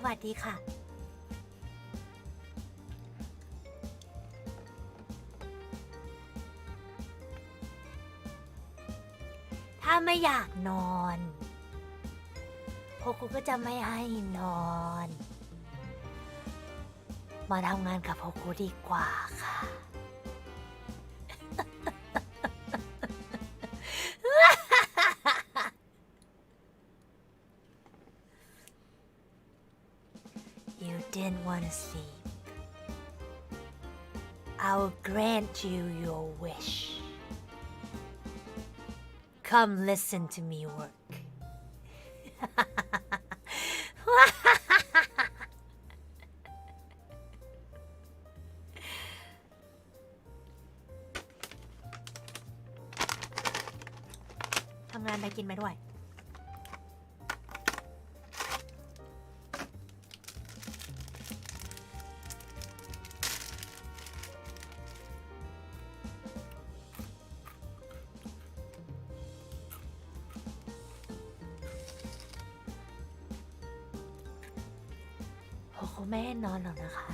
วัสดีค่ะถ้าไม่อยากนอนโฮคุก็จะไม่ให้นอนมาทำงานกับโฮคุดีกว่าค่ะ You didn't want to sleep. I'll grant you your wish. Come listen to me work. ทำงานไปกินไปด้วยโอ้โหไม่ให้นอนหรอกนะคะ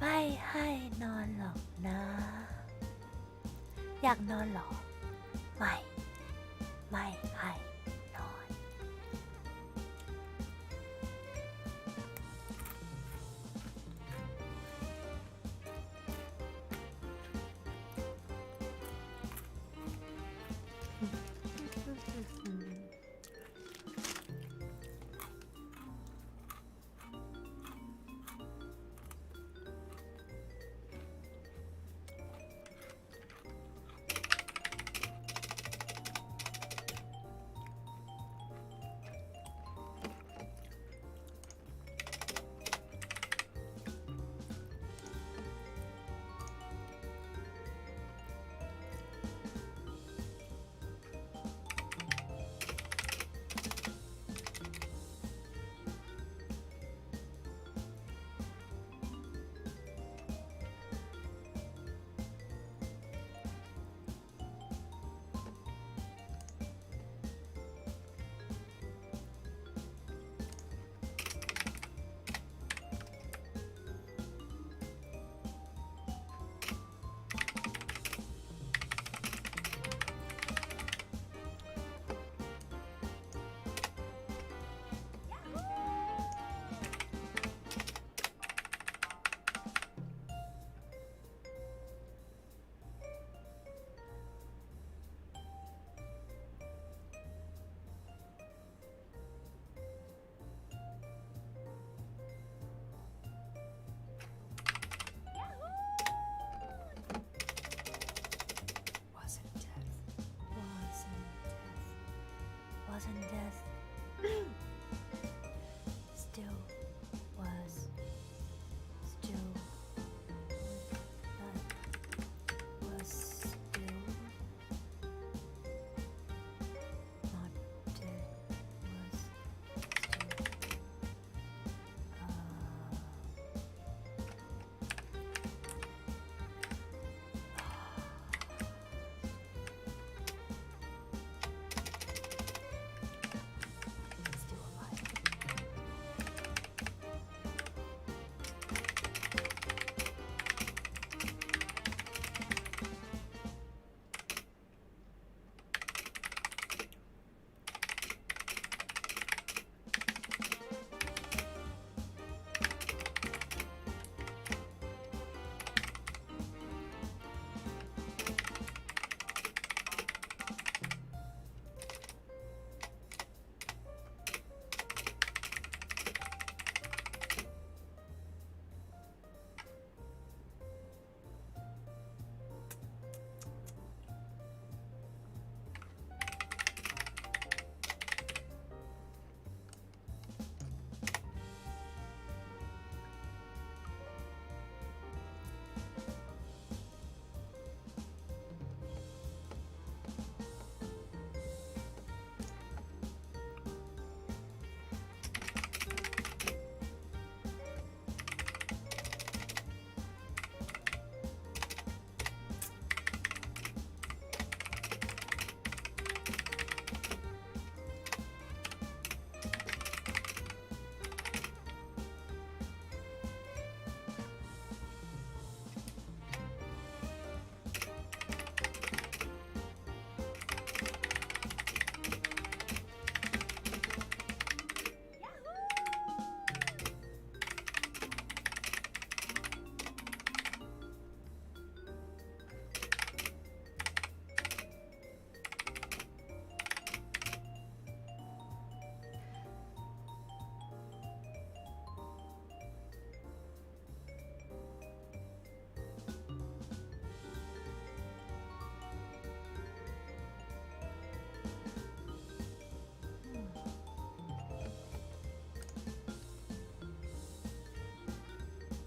ไม่ให้นอนหรอกนะอยากนอนหรอไม่ให้นอน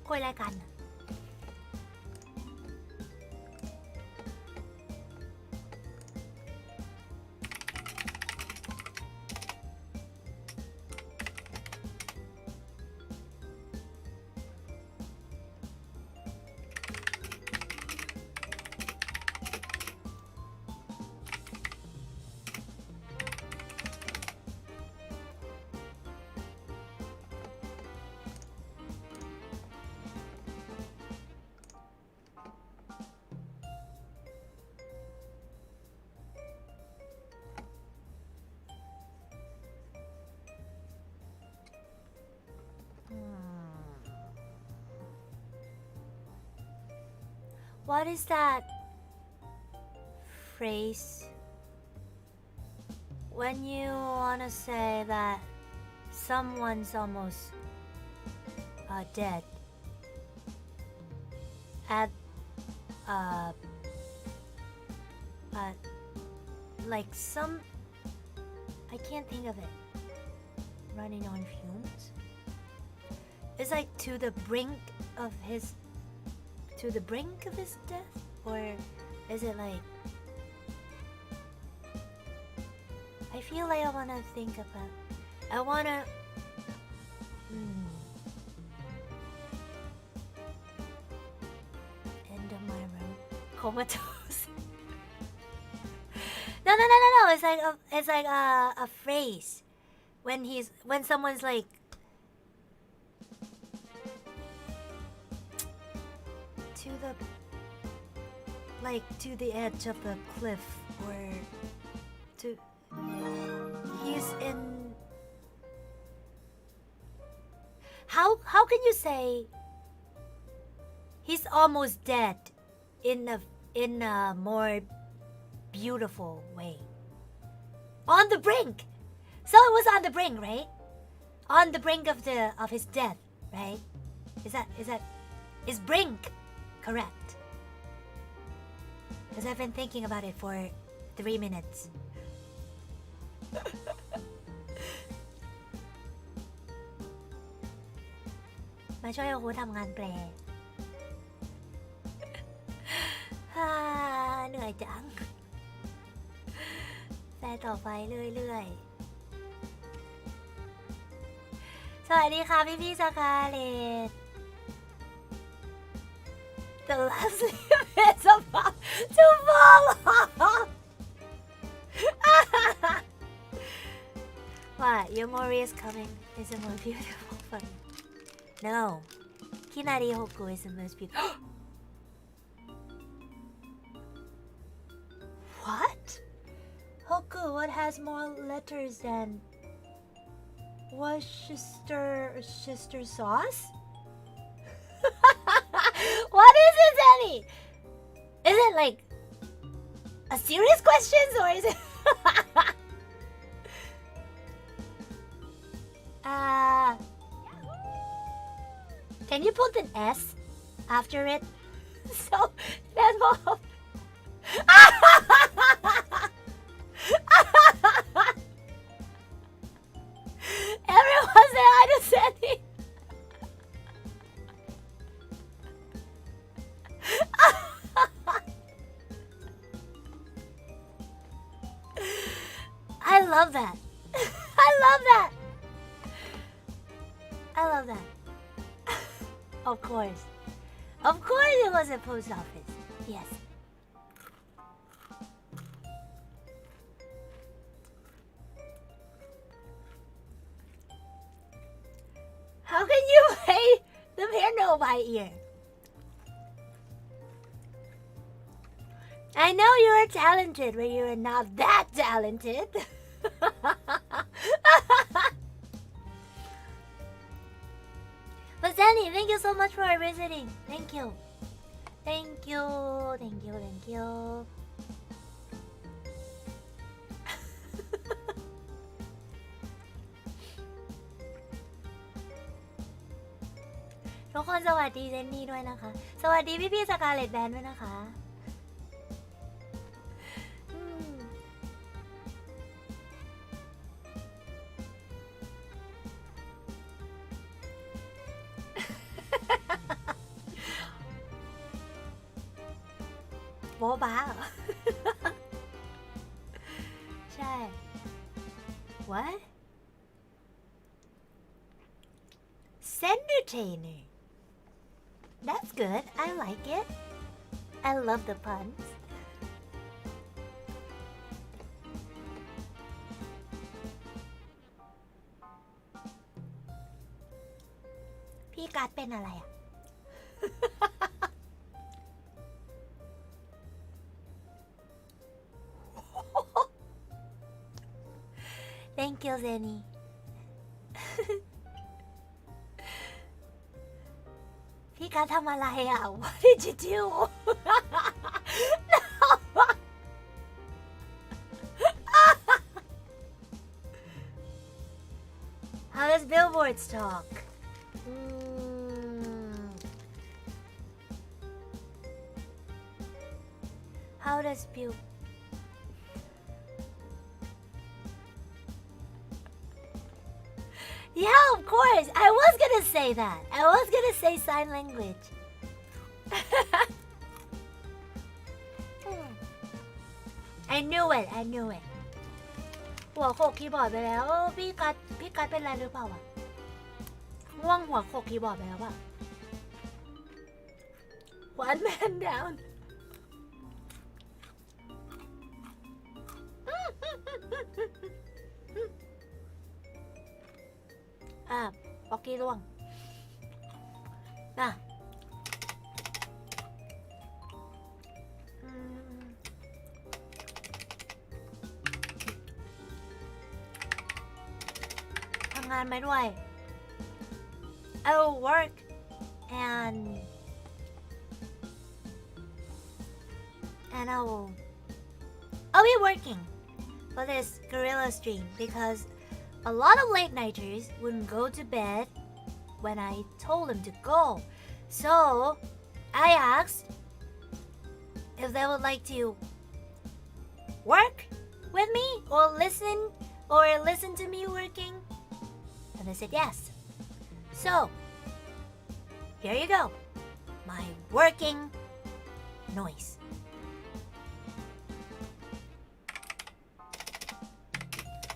คุยอะไรกันอะWhat is that phrase when you want to say that someone's almost dead at like some I can't think of it running on fumes it's like to the brink of his death or is it like I feel like I wanna think about I wanna end of my road comatose no it's like a phrase when someone's like to the edge of the cliff or he's in how can you say he's almost dead in a more beautiful way on the brink so it was on the brink right on the brink of his death right is brink correct because I've been thinking about it for 3 minutes มาช่วยโอคุทำงานแปลเหนื่อยจังแปลต่อไปเรื่อยๆสวัสดีค่ะพี่สกาเลตThe last is about to fall off. What? Yomori is coming. Is the most beautiful one? No. Kinari Hoku is the most beautiful. What? Hoku, what has more letters than Worcestershire sauce? What is it, Danny? Is it like a serious question or is it can you put an S after it? So that's more everyone say hi to Sandy. I love that. I love that. I love that. Of course. Of course it was a post office. Yes. How can you play the piano by ear? I know you're talented, but you're not that talented. But Zanny, thank you so much for visiting. Thank you. Thank you. Thank you. Thank you. ทุกคนสวัสดีเจนนี่ด้วยนะคะ สวัสดีพี่ๆสกาเลตแบนด์ด้วยนะคะ โบ๊ะบ้าเหรอ ใช่ what entertainer that's good I like it I love the punsพี่การ์ดเป็นอะไรอ่ะ Thank you Zenny พี่การ์ดทำอะไรอ่ะ What did you do How does billboards talk How does bill Yeah, of course. I was gonna say that. I was gonna say sign language. I knew it. I knew it. หัวโขกคีย์บอร์ดไปแล้วพี่กัดเป็นไรหรือเปล่าวะง่วงหัวโขกคีย์บอร์ดไปแล้วอะ One man down. ป๊อกกี้ร่วงน่ะทำงานไหมด้วย I will work and I'll be working for this Guerrilla stream because a lot of late nighters wouldn't go to bed when I told them to go. So I asked if they would like to work with me or listen to me working. And they said yes. So here you go. My working noise.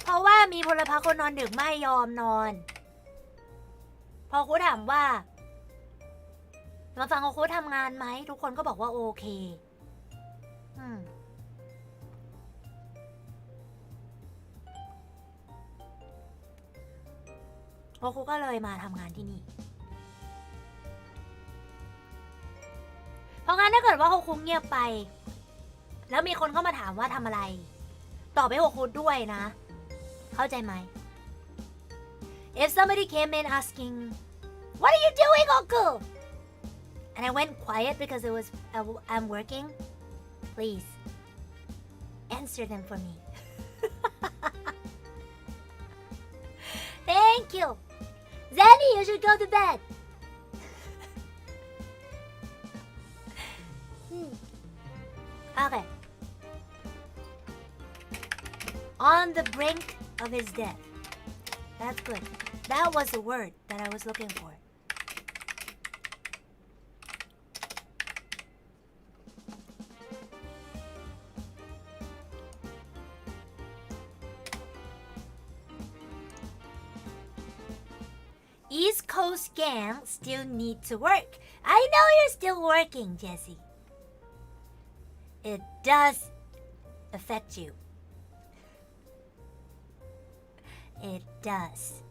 เพราะว่ามีพลพรรคคนนอนดึกไม่ยอมนอนพอครูถามว่ามาฟังครูทำงานไหมทุกคนก็บอกว่าโอเคครูก็เลยมาทำงานที่นี่เพราะงั้นถ้าเกิดว่าครูเงียบไปแล้วมีคนเข้ามาถามว่าทำอะไรตอบให้ครูด้วยนะเข้าใจไหม If somebody came in asking What are you doing, Hoku? And I went quiet because I'm working. Please answer them for me. Thank you. Zenny, you should go to bed. Okay. On the brink of his death. That's good. That was the word that I was looking for. East Coast gang still need to work. I know you're still working, Jesse. It does affect you. It does.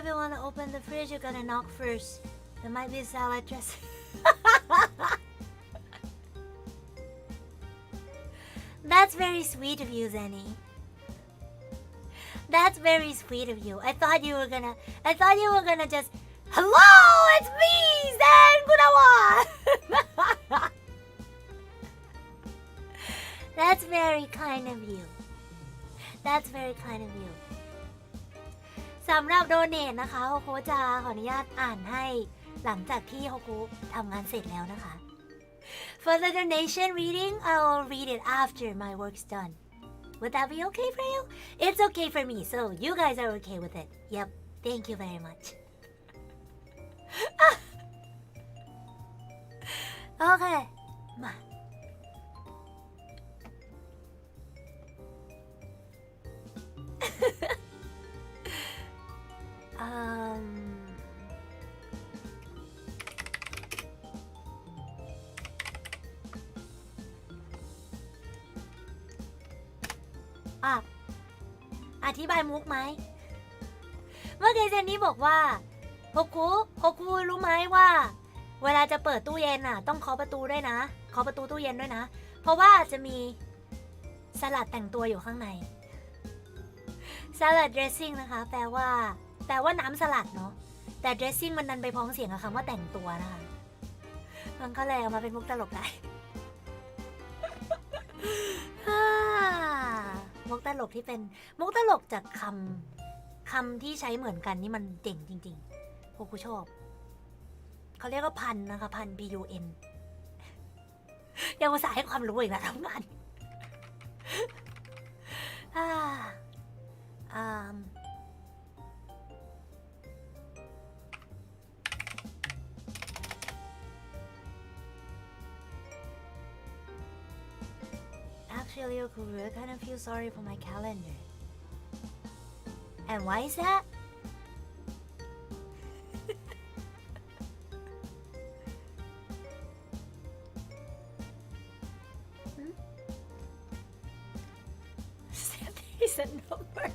if you want to open the fridge, you're gonna knock first. There might be salad dressing. That's very sweet of you, Zenny. That's very sweet of you. I thought you were gonna just, hello, it's me, Zen Gunawa. That's very kind of you. That's very kind of you. สำหรับโดเนทนะคะโฮคุจะขออนุญาตอ่านให้หลังจากที่โฮคุทำงานเสร็จแล้วนะคะ For the donation reading, I'll read it after my work's done. Would that be okay for you? It's okay for me, so you guys are okay with it. Yep, thank you very much. โอเคมาอธิบายมุกไหมเมื่อกี้เจนนี่บอกว่าโฮคุรู้ไหมว่าเวลาจะเปิดตู้เย็นอ่ะต้องเคาะประตูด้วยนะเคาะประตูตู้เย็นด้วยนะเพราะว่าจะมีสลัดแต่งตัวอยู่ข้างในสลัด dressing นะคะแปลว่าน้ำสลัดเนาะแต่ dressing มันดันไปพ้องเสียงกับคำว่าแต่งตัวนะคะมันก็เลยเอามาเป็นมุกตลกได้ มุกตลกที่เป็นมุกตลกจากคำที่ใช้เหมือนกันนี่มันเจ๋งจริงๆพวกกูชอบเขาเรียกว่าพันนะคะพัน PUN ยังภาษาให้ความรู้อีกนะทำงานActually, Hoku, I kind of feel sorry for my calendar. And why is that? There is a number.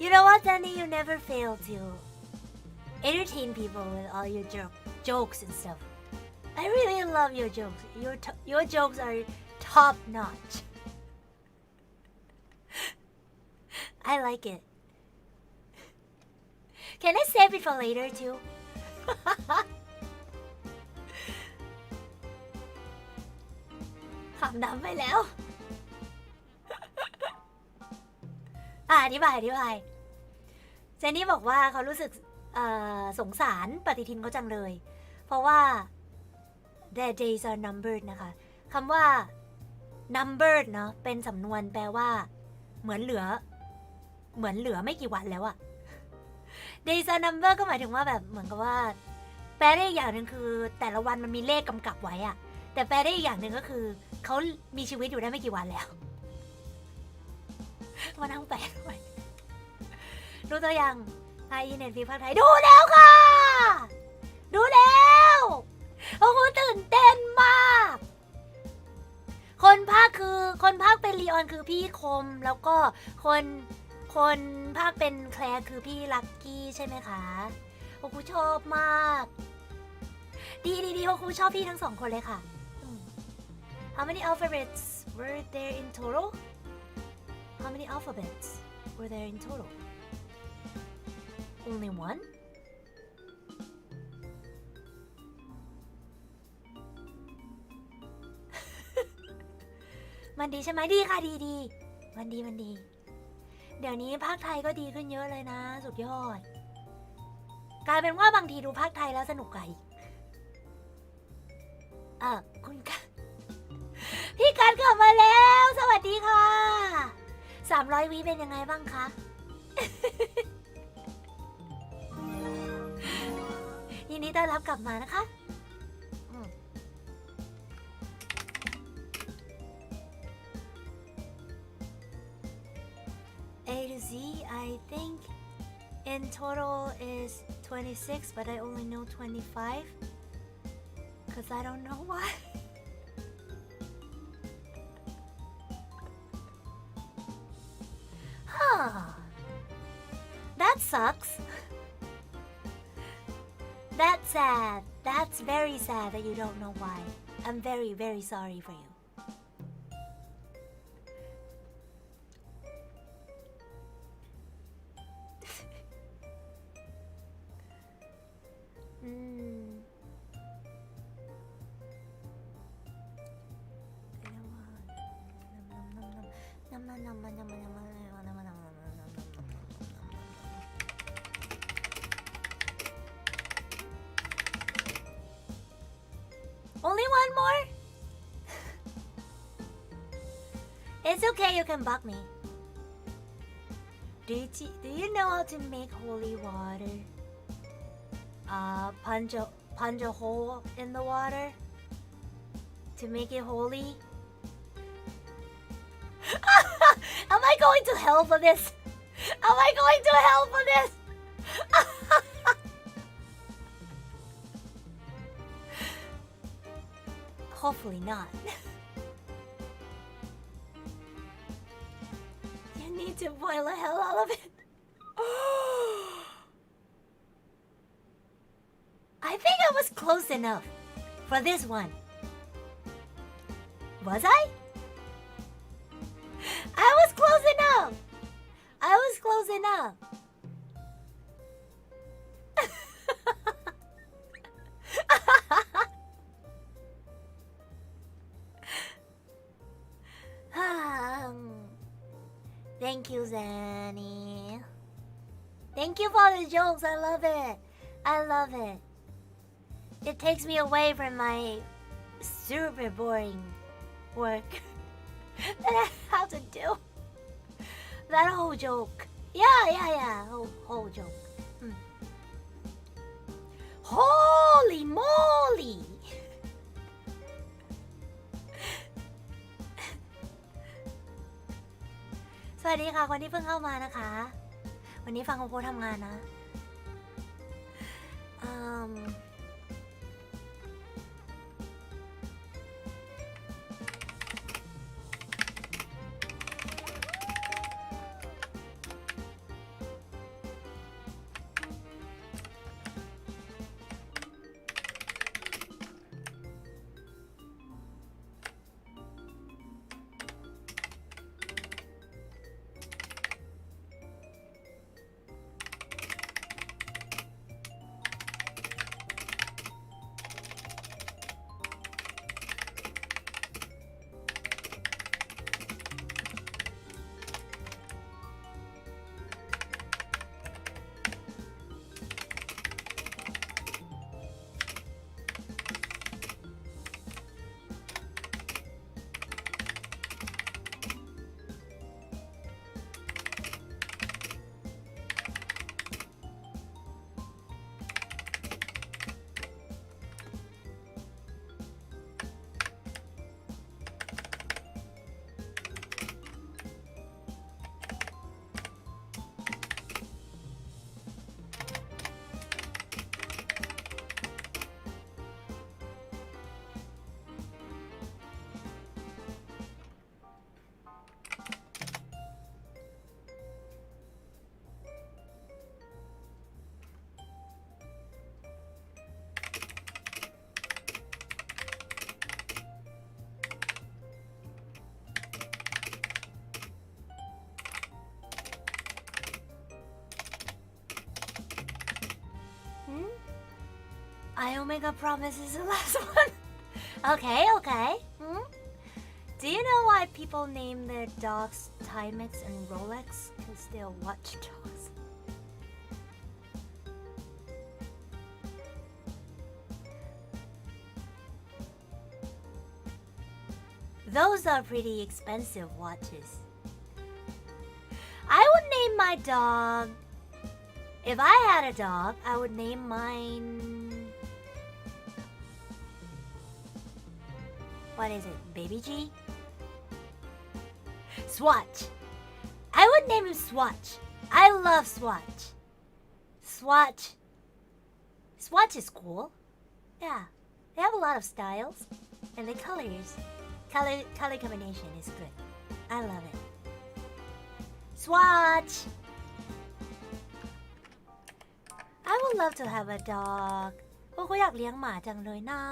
You know what, Danny? You never fail to entertain people with all your jokes and stuff. I really love your jokes. Your jokes are top notch. I like it. Can I save it for later too? ขำน้ำไปแล้ว อธิบายเจนนี่บอกว่าเขารู้สึกสงสารปฏิทินเขาจังเลยเพราะว่า their days are numbered นะคะคำว่า numbered เนาะเป็นสำนวนแปลว่าเหมือนเหลือไม่กี่วันแล้วอะ days are numbered ก็หมายถึงว่าแบบเหมือนกับว่าแปลได้อีกอย่างหนึ่งคือแต่ละวันมันมีเลขกำกับไว้อะแต่แปลได้อีกอย่างหนึ่งก็คือเขามีชีวิตอยู่ได้ไม่กี่วันแล้วมานั่งแปลด้วยรู้ตัวยังไทยอินเน็ตฟีภาคไทยดูแล้วค่ะดูแล้วโอ้โหตื่นเต้นมากคนภาคเป็นลีออนคือพี่คมแล้วก็คนภาคเป็นแคลร์คือพี่ลักกี้ใช่ไหมคะโอ้โหชอบมากดีโอ้โหชอบพี่ทั้งสองคนเลยค่ะ How many alphabets were there in total? How many alphabets were there in total? Only one? มันดีใช่ไหมดีค่ะดีมันดีเดี๋ยวนี้ภาคไทยก็ดีขึ้นเยอะเลยนะสุดยอดกลายเป็นว่าบางทีดูภาคไทยแล้วสนุกกว่าอีกคุณกันพี่กันกลับมาแล้วสวัสดีค่ะ300วิเป็นยังไงบ้างคะ ยินดีต้อนรับกลับมานะคะ A to Z I think in total is 26 but I only know 25 because I don't know why That sucks. That's sad. That's very sad that you don't know why. I'm very, very sorry for you. Only one more? It's okay, you can bug me. Do you know how to make holy water? Punch a hole in the water to make it holy? Am I going to hell for this? Am I going to hell for this? Hopefully not. You need to boil the hell out of it. I think I was close enough for this one. Was I? I was close enough. I was close enough. Thank you, Zanny. Thank you for the jokes. I love it. I love it. It takes me away from my super boring work that I have to do. That whole joke. Yeah. Whole joke. Holy moly! สวัสดีค่ะคนที่เพิ่งเข้ามานะคะวันนี้ฟังโอโพทำงานนะI Omega Promise is the last one. Okay. Do you know why people name their dogs Timex and Rolex? Because they're watchdogs. Those are pretty expensive watches. I would name my dog... If I had a dog, I would name mine... What is it? Baby G? Swatch. I would name him Swatch. I love Swatch. Swatch is cool. Yeah. They have a lot of styles. And the color combination is good. I love it. Swatch I would love to have a dog โอ้ก็อยากเลี้ยงหมาจังเลยนะ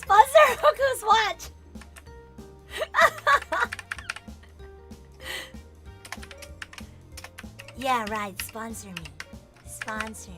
Sponsor Hoku's watch. Yeah, right. Sponsor me. Sponsor me.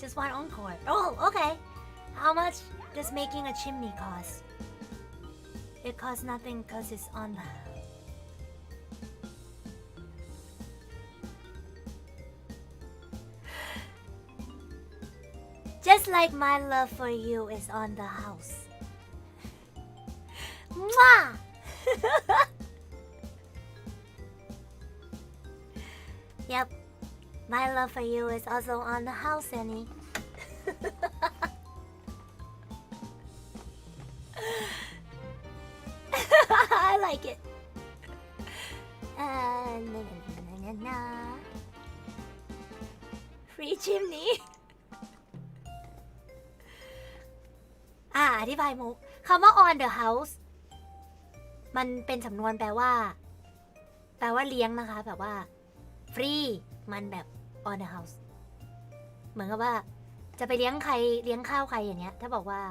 Just one encore. Oh, okay. How much does making a chimney cost? It costs nothing because it's on the house. Just like my love for you is on the house. Mwah! Yep. My love for you is also on the house, Annie. I like it. Free chimney. อธิบายมุกคำว่า on the house มันเป็นสำนวนแปลว่าเลี้ยงนะคะแบบว่าฟรีมันแบบ on the house เหมือนกับว่าจะไปเลี้ยงใครเลี้ยงข้าวใครอย่างเงี้ยถ้าบอกว่า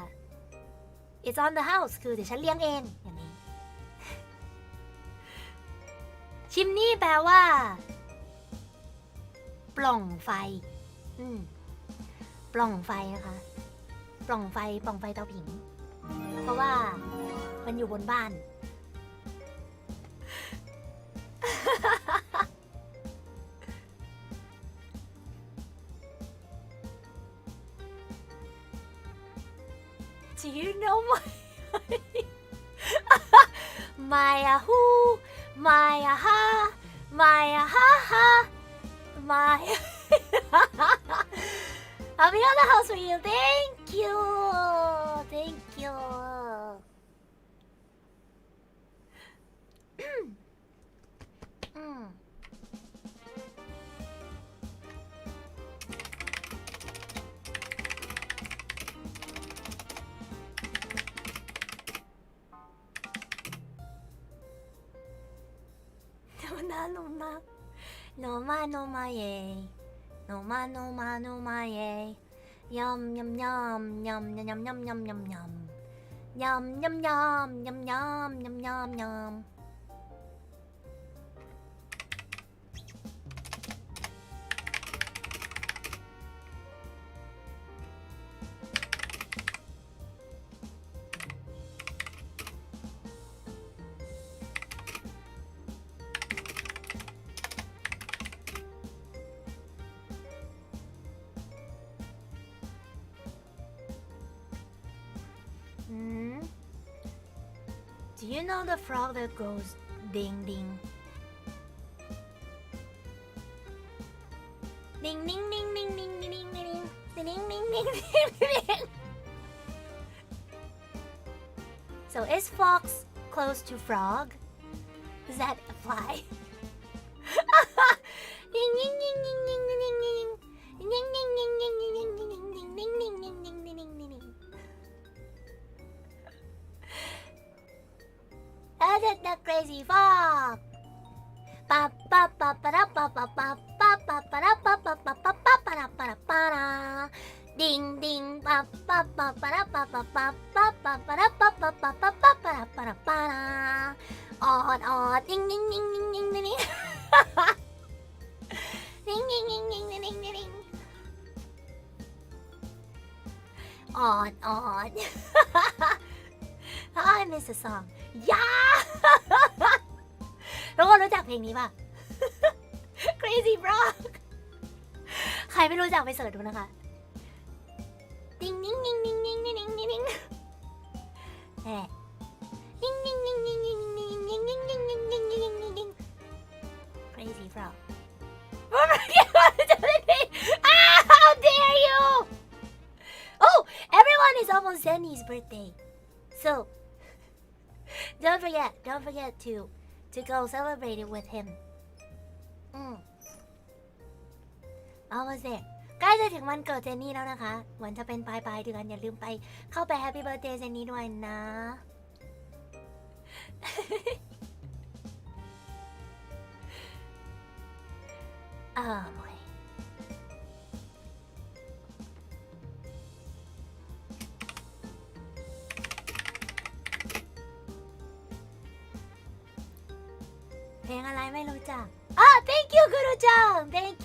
it's on the house คือเดี๋ยวฉันเลี้ยงเองอย่างนี้ชิมนี่แปลว่าปล่องไฟปล่องไฟนะคะปล่องไฟเตาผิงเพราะว่ามันอยู่บนบ้านDo you know my who my ha my ha ha my I'll be on the house for you. Thank you. Thank you. No ma ye. No ma ye. Yum yum yum yum yum yum yum yum yum yum. Yum yum yum yum yum yum yum yum. Do you know the frog that goes ding ding? Ding ding ding ding ding ding ding ding ding ding ding ding ding. So is fox close to frog? Does that apply? Ding ding ding ding ding ding ding ding ding ding ding ding ding ding ding ding ding ding ding ding. That's the crazy fox. Pa pa pa pa pa pa pa pa pa pa pa pa pa pa pa pa pa ราปาราปาราดิงดิงปะปะปะปะราปะปะปะปะปะปะราปะปะปะปะปะปะราปาราปาราออดออดดิงดิงดิงดิงดิงดิงดิงดิงดิงดิงดิงดิงดิงออดออดI miss a song ยาทุกคนรู้จักเพลงนี้ป่ะ Crazy Frog ใครไม่รู้จักไปเสิร์ชดูนะคะดิงดิงดิงดิงดิงดิงดิงดิงดิงแหมดิงดิงดิงดิงดิงดิงดิงดิงดิงดิงดิงดิงดิงดิงดิง Crazy Frog How dare you Oh everyone is almost Zenny's birthday so don't forget to go celebrate it with him almost there ใกล้จะถึงวันเกิดเจนนี่แล้วนะคะวันจะเป็นปลายเดือนอย่าลืมไปเข้าไปแฮปปี้เบิร์ธเดย์เจนนี่ด้วยนะโอเคเพลงอะไรไม่รู้จักthank you กุรุจัง thank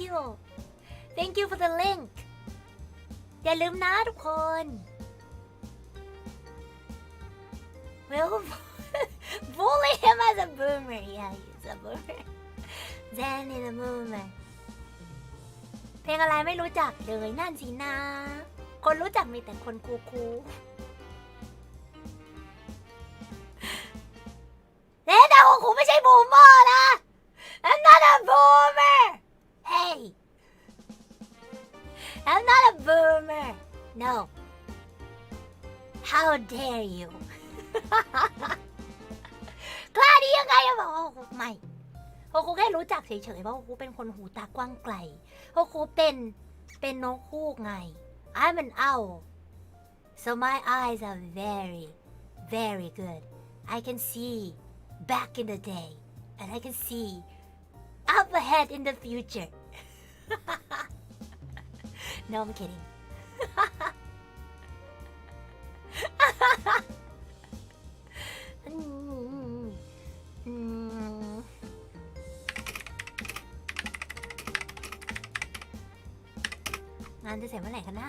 you for the link อย่าลืมนะทุกคน We'll bully him as a boomer yeah he's a boomer Zen is a boomer เพลงอะไรไม่รู้จักเลยนั่นสินะคนรู้จักมีแต่คนคูแต่ของกูไม่ใช่บูมเมอร์นะ I'm not a boomer Hey I'm not a boomer No How dare you กล้าดียังไงอะบอกว่าไม่โฮคุแค่รู้จักเฉยๆเพราะโฮคุเป็นคนหูตากว้างไกลโฮคุเป็นนกฮูกไง I'm an owl so my eyes are very very good I can see back in the day and I can see up ahead in the future no I'm kidding งานจะเสร็จเมื่อไหร่กันนะ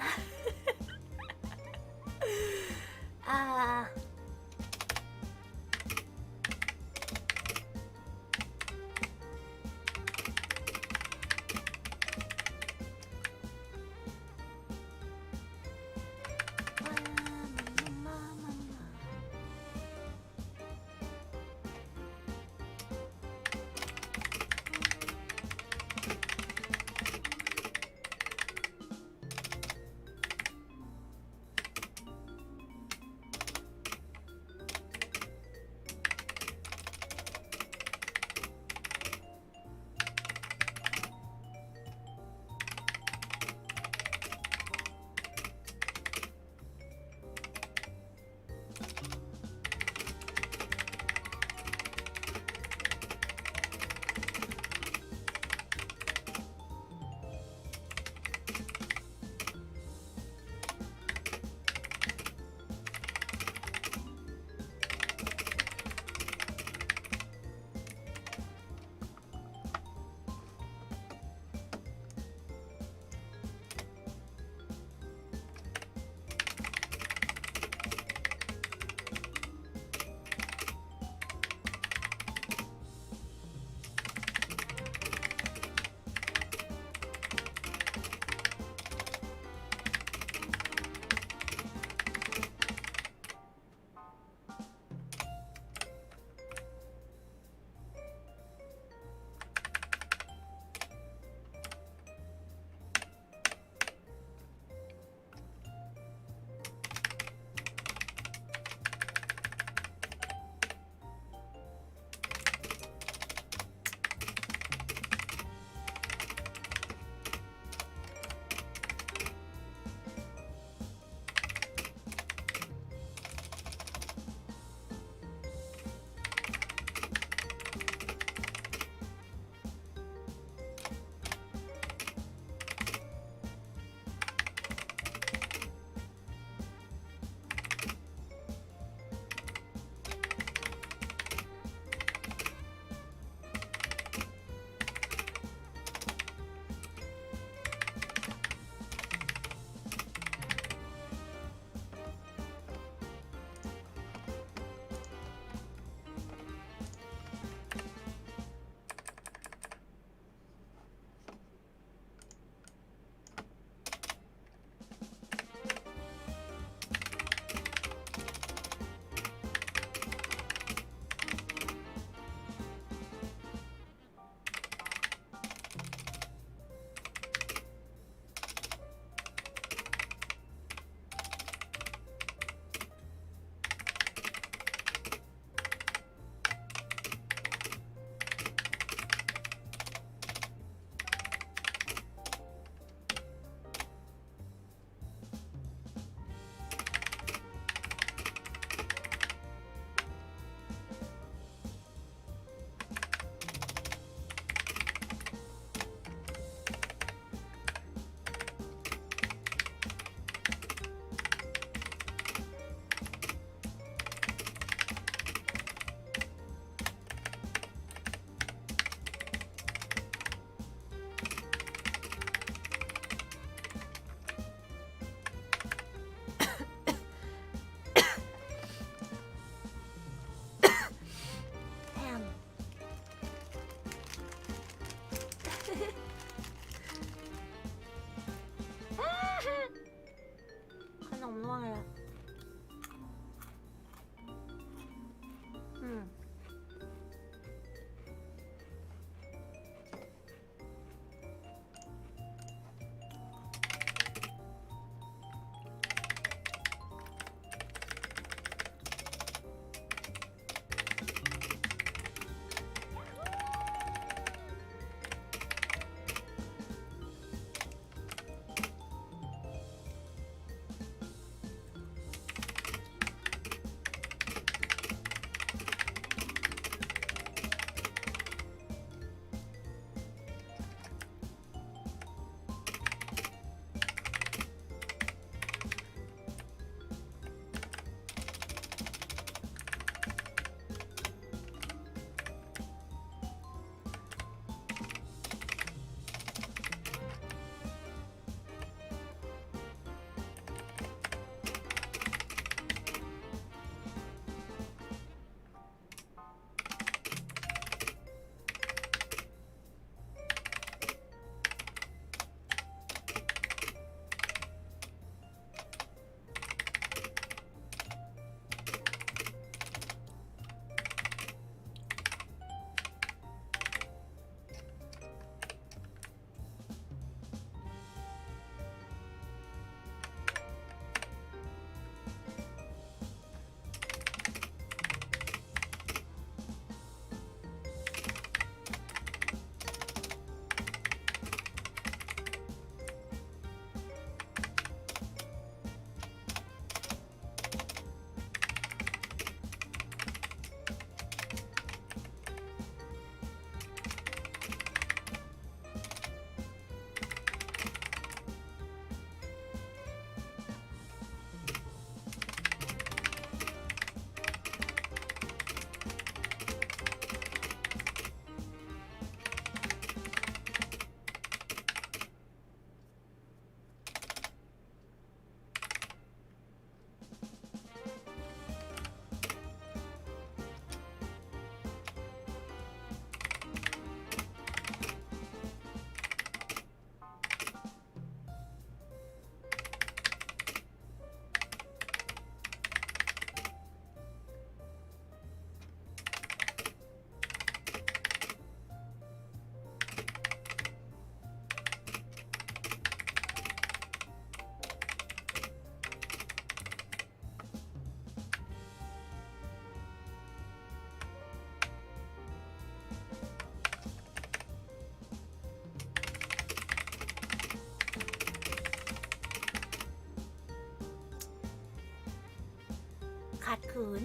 ขืน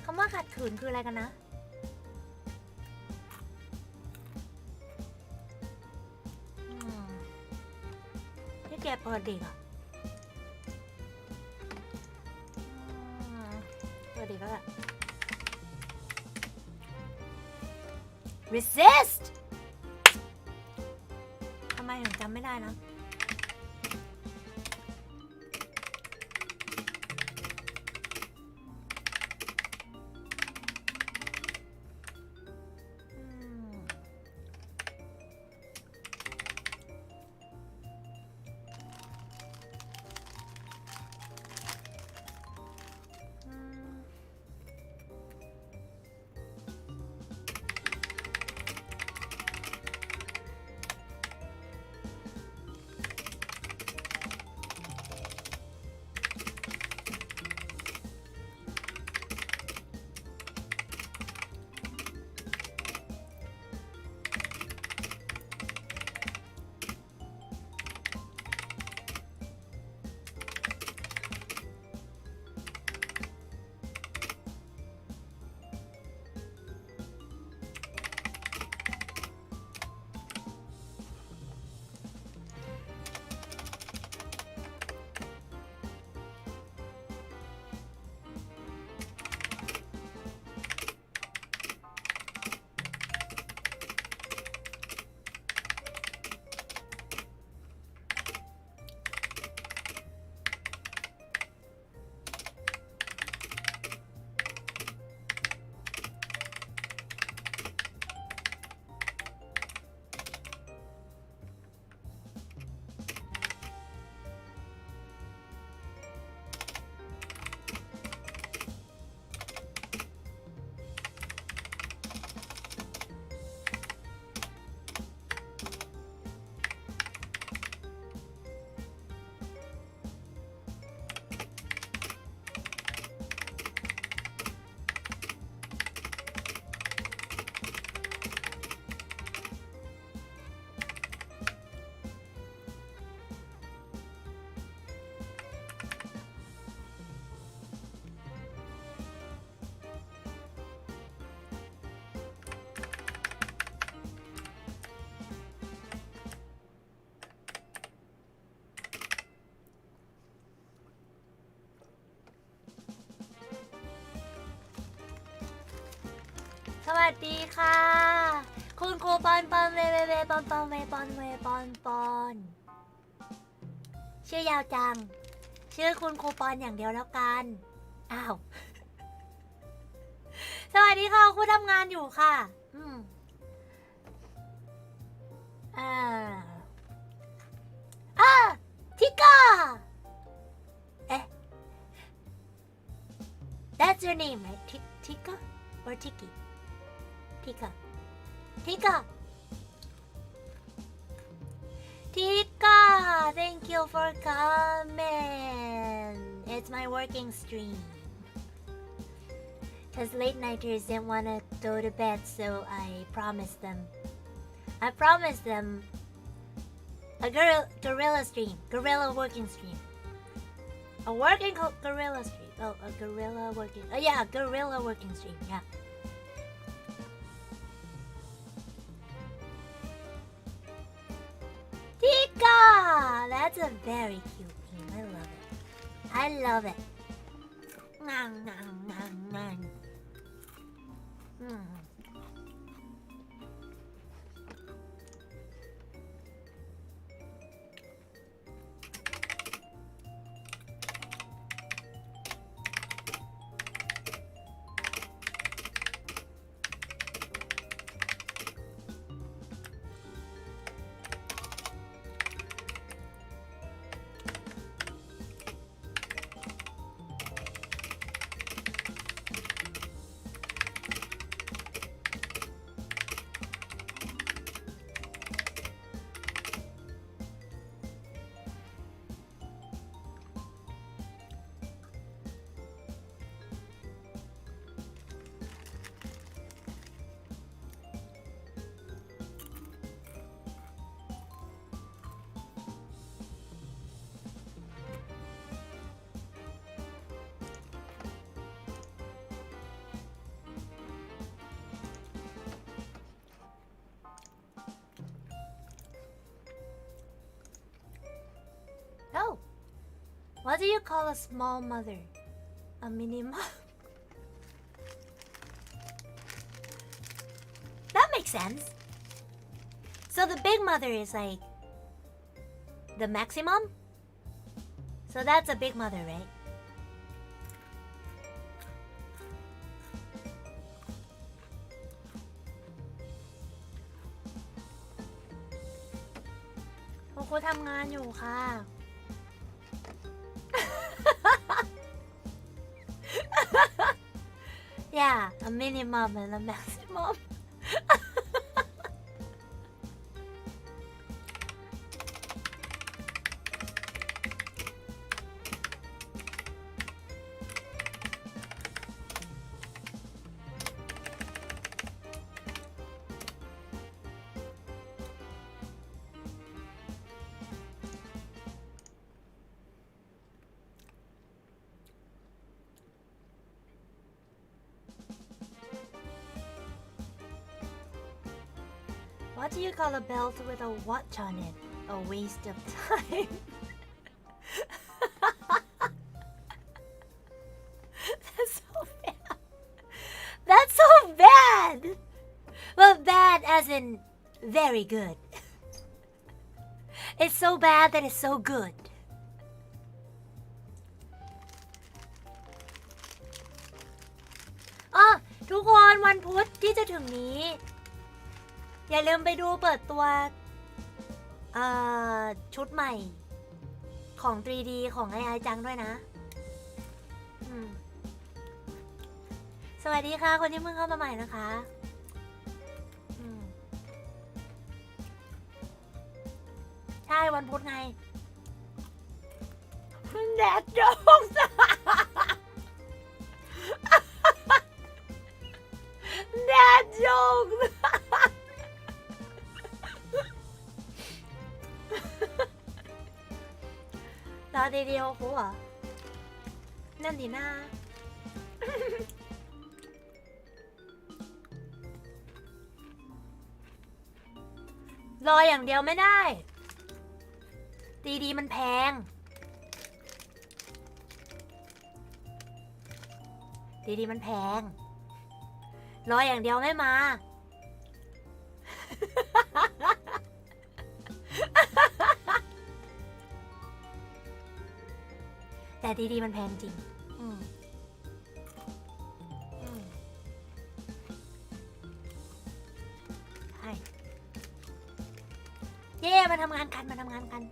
คำว่าขัดขืนคืออะไรกันนะที่แกเปิดเด็กอ่ะเปิดเด็กแล้วแหละ resist ทำไมถึงจำไม่ได้นะสวัสดีค่ะคุณครูปอนปอนเวปอนปอนเวปอนเวปอนปอนชื่อยาวจังชื่อคุณครูปอนอย่างเดียวแล้วกันอ้าวสวัสดีค่ะครูทำงานอยู่ค่ะทิก้าเอ๊ะ That's your name right Tika or Tiki Tika Tika Tika thank you for coming it's my working stream because late nighters didn't want to go to bed so I promised them a Guerrilla stream Guerrilla working stream a working Guerrilla stream a Guerrilla working Guerrilla working stream yeah Tika! That's a very cute name. I love it. Ngang, ngang, ngang, ngang. What do you call a small mother? A mini mom? That makes sense. So the big mother is like the maximum? So that's a big mother, right? Hoku ทำงานอยู่ค่ะ Yeah, a minimum and a maximum. What do you call a belt with a watch on it? A waste of time. That's so bad. That's so bad. Well, bad as in very good. It's so bad that it's so good. อ๋อทุกคนวันพุธที่จะถึงนี้อย่าลืมไปดูเปิดตัวชุดใหม่ของ 3D ของไอจังด้วยนะสวัสดีค่ะคนที่เพิ่งเข้ามาใหม่นะคะใช่วันพุธไงแดดโดงแดดโดงรอดีๆโอ้โหเหรอนั่นดีหน้ารออย่างเดียวไม่ได้ดีๆมันแพงดีๆมันแพงรออย่างเดียวไม่มาแต่ดีๆมันแพงจริงใช่เย่มาทำงานกันมาทำงานกัน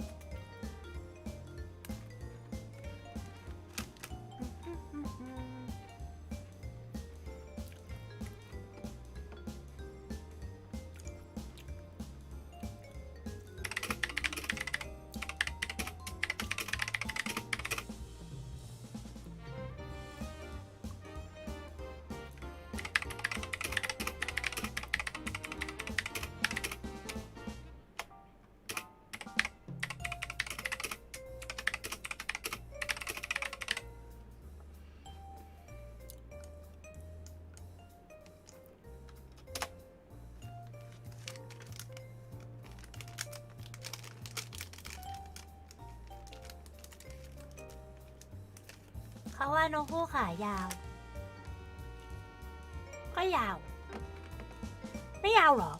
เขาว่านกคู่ขายาวก็ยาวไม่ยาวเหรอ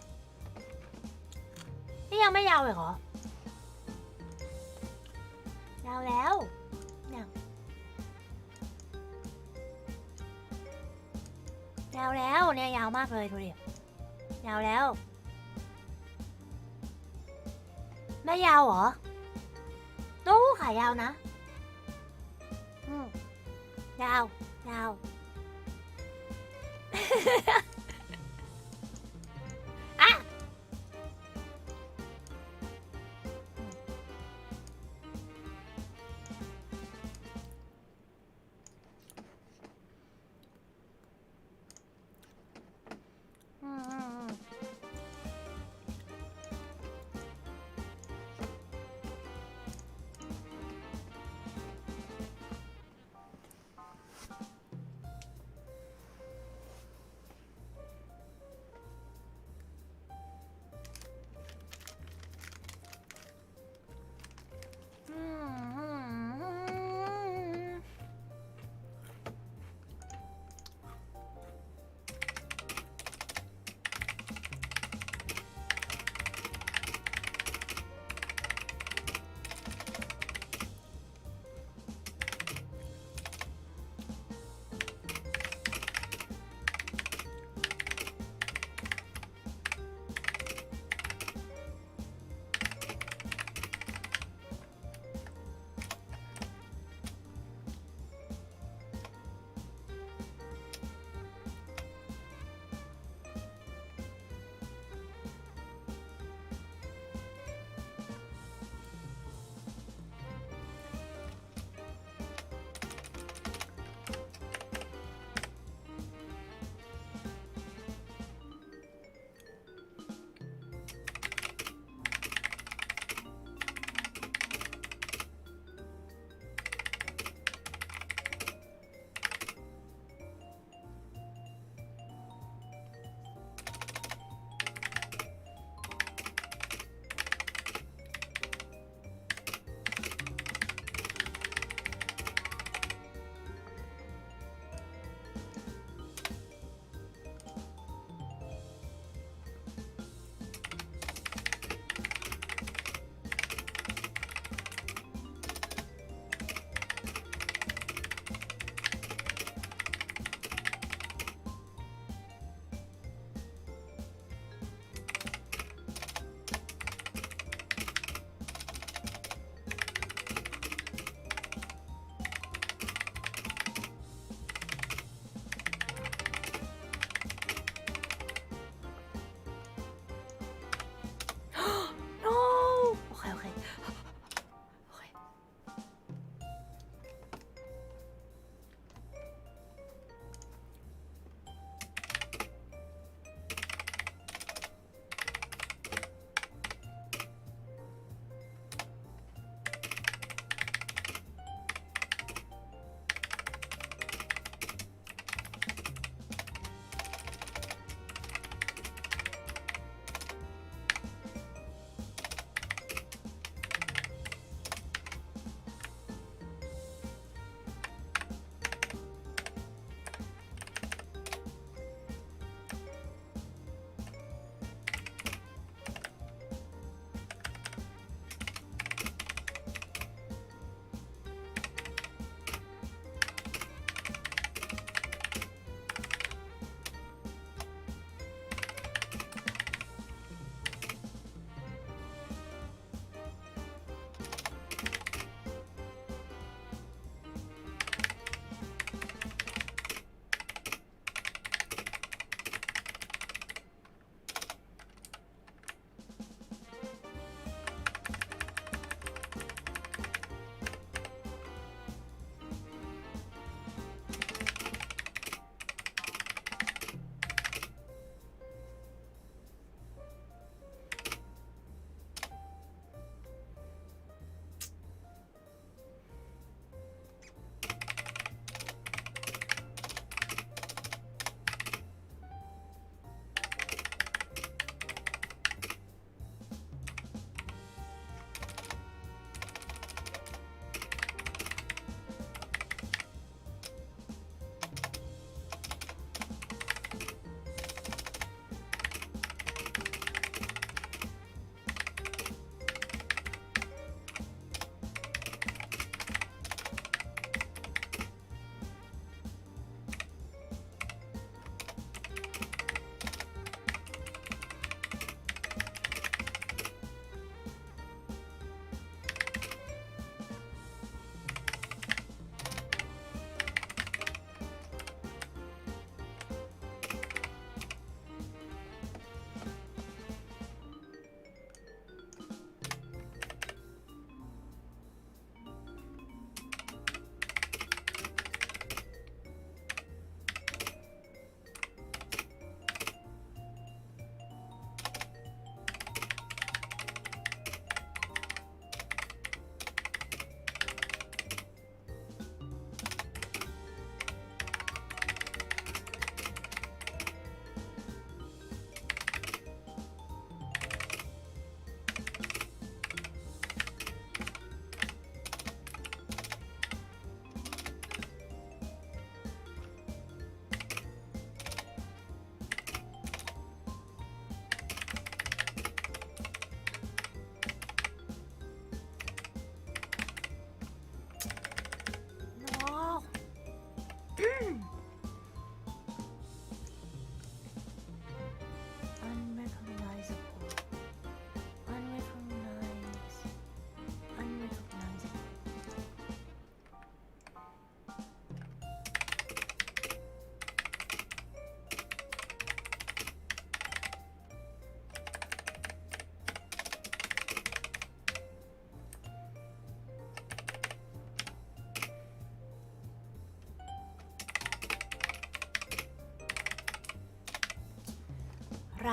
นี่ยังไม่ยาวเลยเหรอยาวแล้วเนี่ยยาวแล้วเนี่ยยาวมากเลยดูดิยาวแล้วไม่ยาวเหรอนกคู่ขายาวนะยาวยาวอ่ะ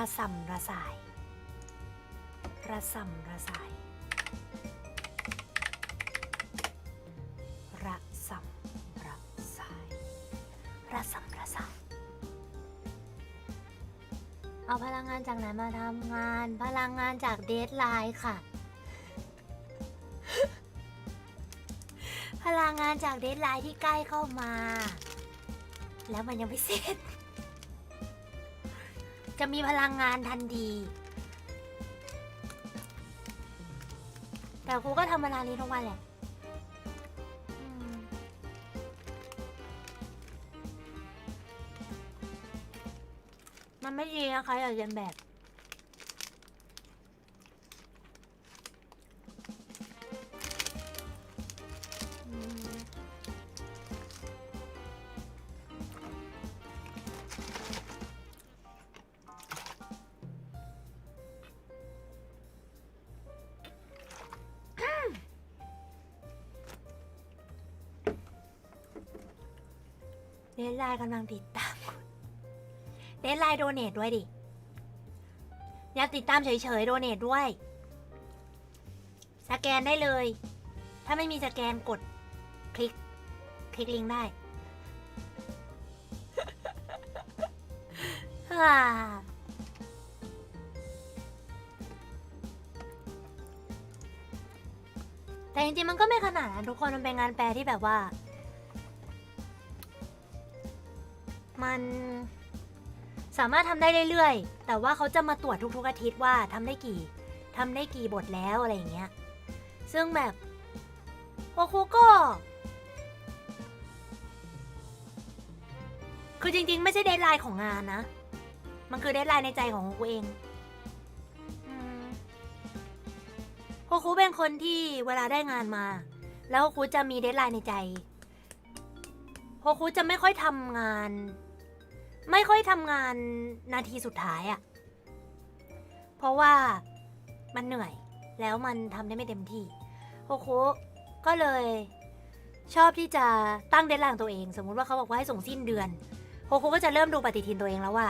ระส่ำระสายระส่ำระสายระส่ำระสายระส่ำระสายเอาพลังงานจากไหนมาทำงานพลังงานจากเดดไลน์ค่ะ พลังงานจากเดดไลน์ที่ใกล้เข้ามาแล้วมันยังไม่เสร็จจะมีพลังงานทันทีแต่ครูก็ทำเวลานี้ทุกวันแหละมันไม่ดีนะคะอย่าเรียนแบบเดดไลน์กำลังติดตามคุณเดดไลน์โดเนทด้วยดิอยากติดตามเฉยๆโดเนทด้วยสแกนได้เลยถ้าไม่มีสแกนกดคลิกลิงก์ได้ แต่จริงๆมันก็ไม่ขนาดนั้นทุกคนมันเป็นงานแปลที่แบบว่ามันสามารถทำได้เรื่อยๆแต่ว่าเขาจะมาตรวจทุกๆอาทิตย์ว่าทำได้กี่บทแล้วอะไรอย่างเงี้ยซึ่งแบบโอ้ครูก็คือจริงๆไม่ใช่เดดไลน์ของงานนะมันคือเดดไลน์ในใจของครูเองโครูเป็นคนที่เวลาได้งานมาแล้วครูจะมีเดดไลน์ในใจครูจะไม่ค่อยทำงานนาทีสุดท้ายอะเพราะว่ามันเหนื่อยแล้วมันทำได้ไม่เต็มที่โครูก็เลยชอบที่จะตั้งเดดไลน์ตัวเองสมมุติว่าเขาบอกว่าให้ส่งสิ้นเดือนโครูก็จะเริ่มดูปฏิทินตัวเองแล้วว่า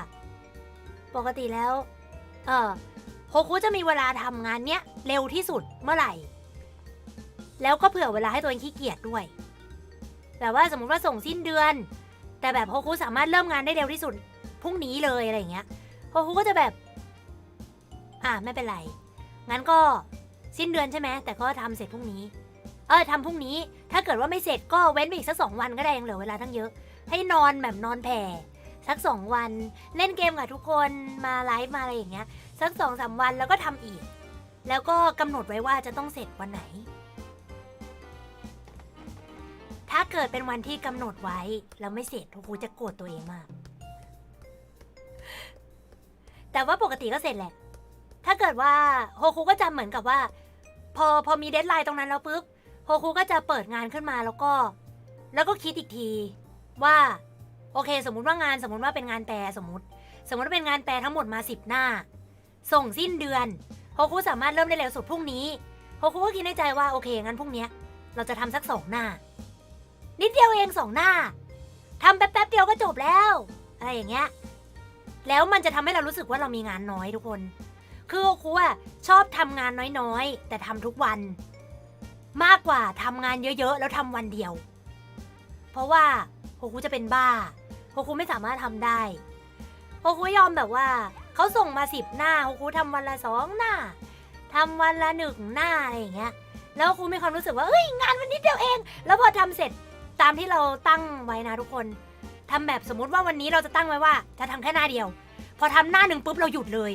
ปกติแล้วโครูจะมีเวลาทำงานเนี้ยเร็วที่สุดเมื่อไหร่แล้วก็เผื่อเวลาให้ตัวเองขี้เกียจด้วยแบบว่าสมมุติว่าส่งสิ้นเดือนแต่แบบโครูสามารถเริ่มงานได้เร็วที่สุดพรุ่งนี้เลยอะไรอย่างเงี้ยโครูก็จะแบบไม่เป็นไรงั้นก็สิ้นเดือนใช่ไหมแต่ก็ทำเสร็จพรุ่งนี้ทำพรุ่งนี้ถ้าเกิดว่าไม่เสร็จก็เว้นไปอีกสัก2 วันก็ได้ยังเหลือเวลาตั้งเยอะให้นอนแบบนอนแผ่สัก2 วันเล่นเกมกับทุกคนมาไลฟ์มาอะไรอย่างเงี้ยสัก2-3 วันแล้วก็ทำอีกแล้วก็กำหนดไว้ว่าจะต้องเสร็จวันไหนถ้าเกิดเป็นวันที่กำหนดไว้แล้วไม่เสร็จครูจะโกรธตัวเองมากแต่ว่าปกติก็เสร็จแหละถ้าเกิดว่าโฮคุก็จะเหมือนกับว่าพอมีเดดไลน์ตรงนั้นแล้วปุ๊บโฮคุก็จะเปิดงานขึ้นมาแล้วก็คิดอีกทีว่าโอเคสมมุติว่าเป็นงานแปลสมมุติว่าเป็นงานแปลทั้งหมดมา10 หน้าส่งสิ้นเดือนโฮคุสามารถเริ่มได้เร็วสุดพรุ่งนี้โฮคุก็คิดในใจว่าโอเคงั้นพรุ่งนี้เราจะทำสัก2 หน้านิดเดียวเอง2 หน้าทำแป๊บเดียวก็จบแล้วอะไรอย่างเงี้ยแล้วมันจะทำให้เรารู้สึกว่าเรามีงานน้อยทุกคนคือครูชอบทำงานน้อยๆแต่ทำทุกวันมากกว่าทำงานเยอะๆแล้วทำวันเดียวเพราะว่าครูจะเป็นบ้าครูไม่สามารถทำได้ครูยอมแบบว่าเขาส่งมา10 หน้าครูทำวันละ2 หน้าทำวันละ1 หน้าอะไรอย่างเงี้ยแล้วครูมีความรู้สึกว่าเอ้ยงานวันนิดเดียวเองแล้วพอทำเสร็จตามที่เราตั้งไว้นะทุกคนทำแบบสมมุติว่าวันนี้เราจะตั้งไว้ว่าจะทำแค่หน้าเดียวพอทำหน้า1ปุ๊บเราหยุดเลย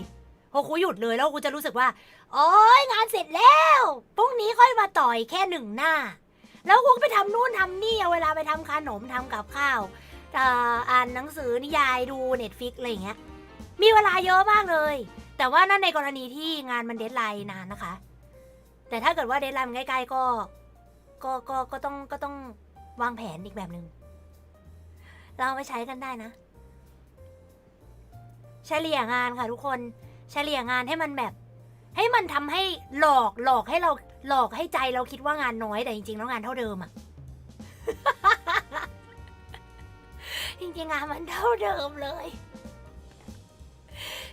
ครูหยุดเลยแล้วครูจะรู้สึกว่าโอ๊ยงานเสร็จแล้วพรุ่งนี้ค่อยมาต่อยแค่1 หน้าแล้วครูไปทำนู่นทำนี่เอาเวลาไปทำขนมทำกับข้าวอ่านหนังสือนิยายดู Netflix อะไรอย่างเงี้ยมีเวลาเยอะมากเลยแต่ว่านั่นในกรณีที่งานมันเดดไลน์นานนะคะแต่ถ้าเกิดว่าเดดไลน์มันใกล้ๆก็ต้องวางแผนอีกแบบนึงเราเอาไปใช้กันได้นะเฉลี่ยงานค่ะทุกคนเฉลี่ยงานให้มันแบบให้มันทำให้หลอกให้เราหลอกให้ใจเราคิดว่างานน้อยแต่จริงๆแล้วงานเท่าเดิมอะ จริงๆงานมันเท่าเดิมเลย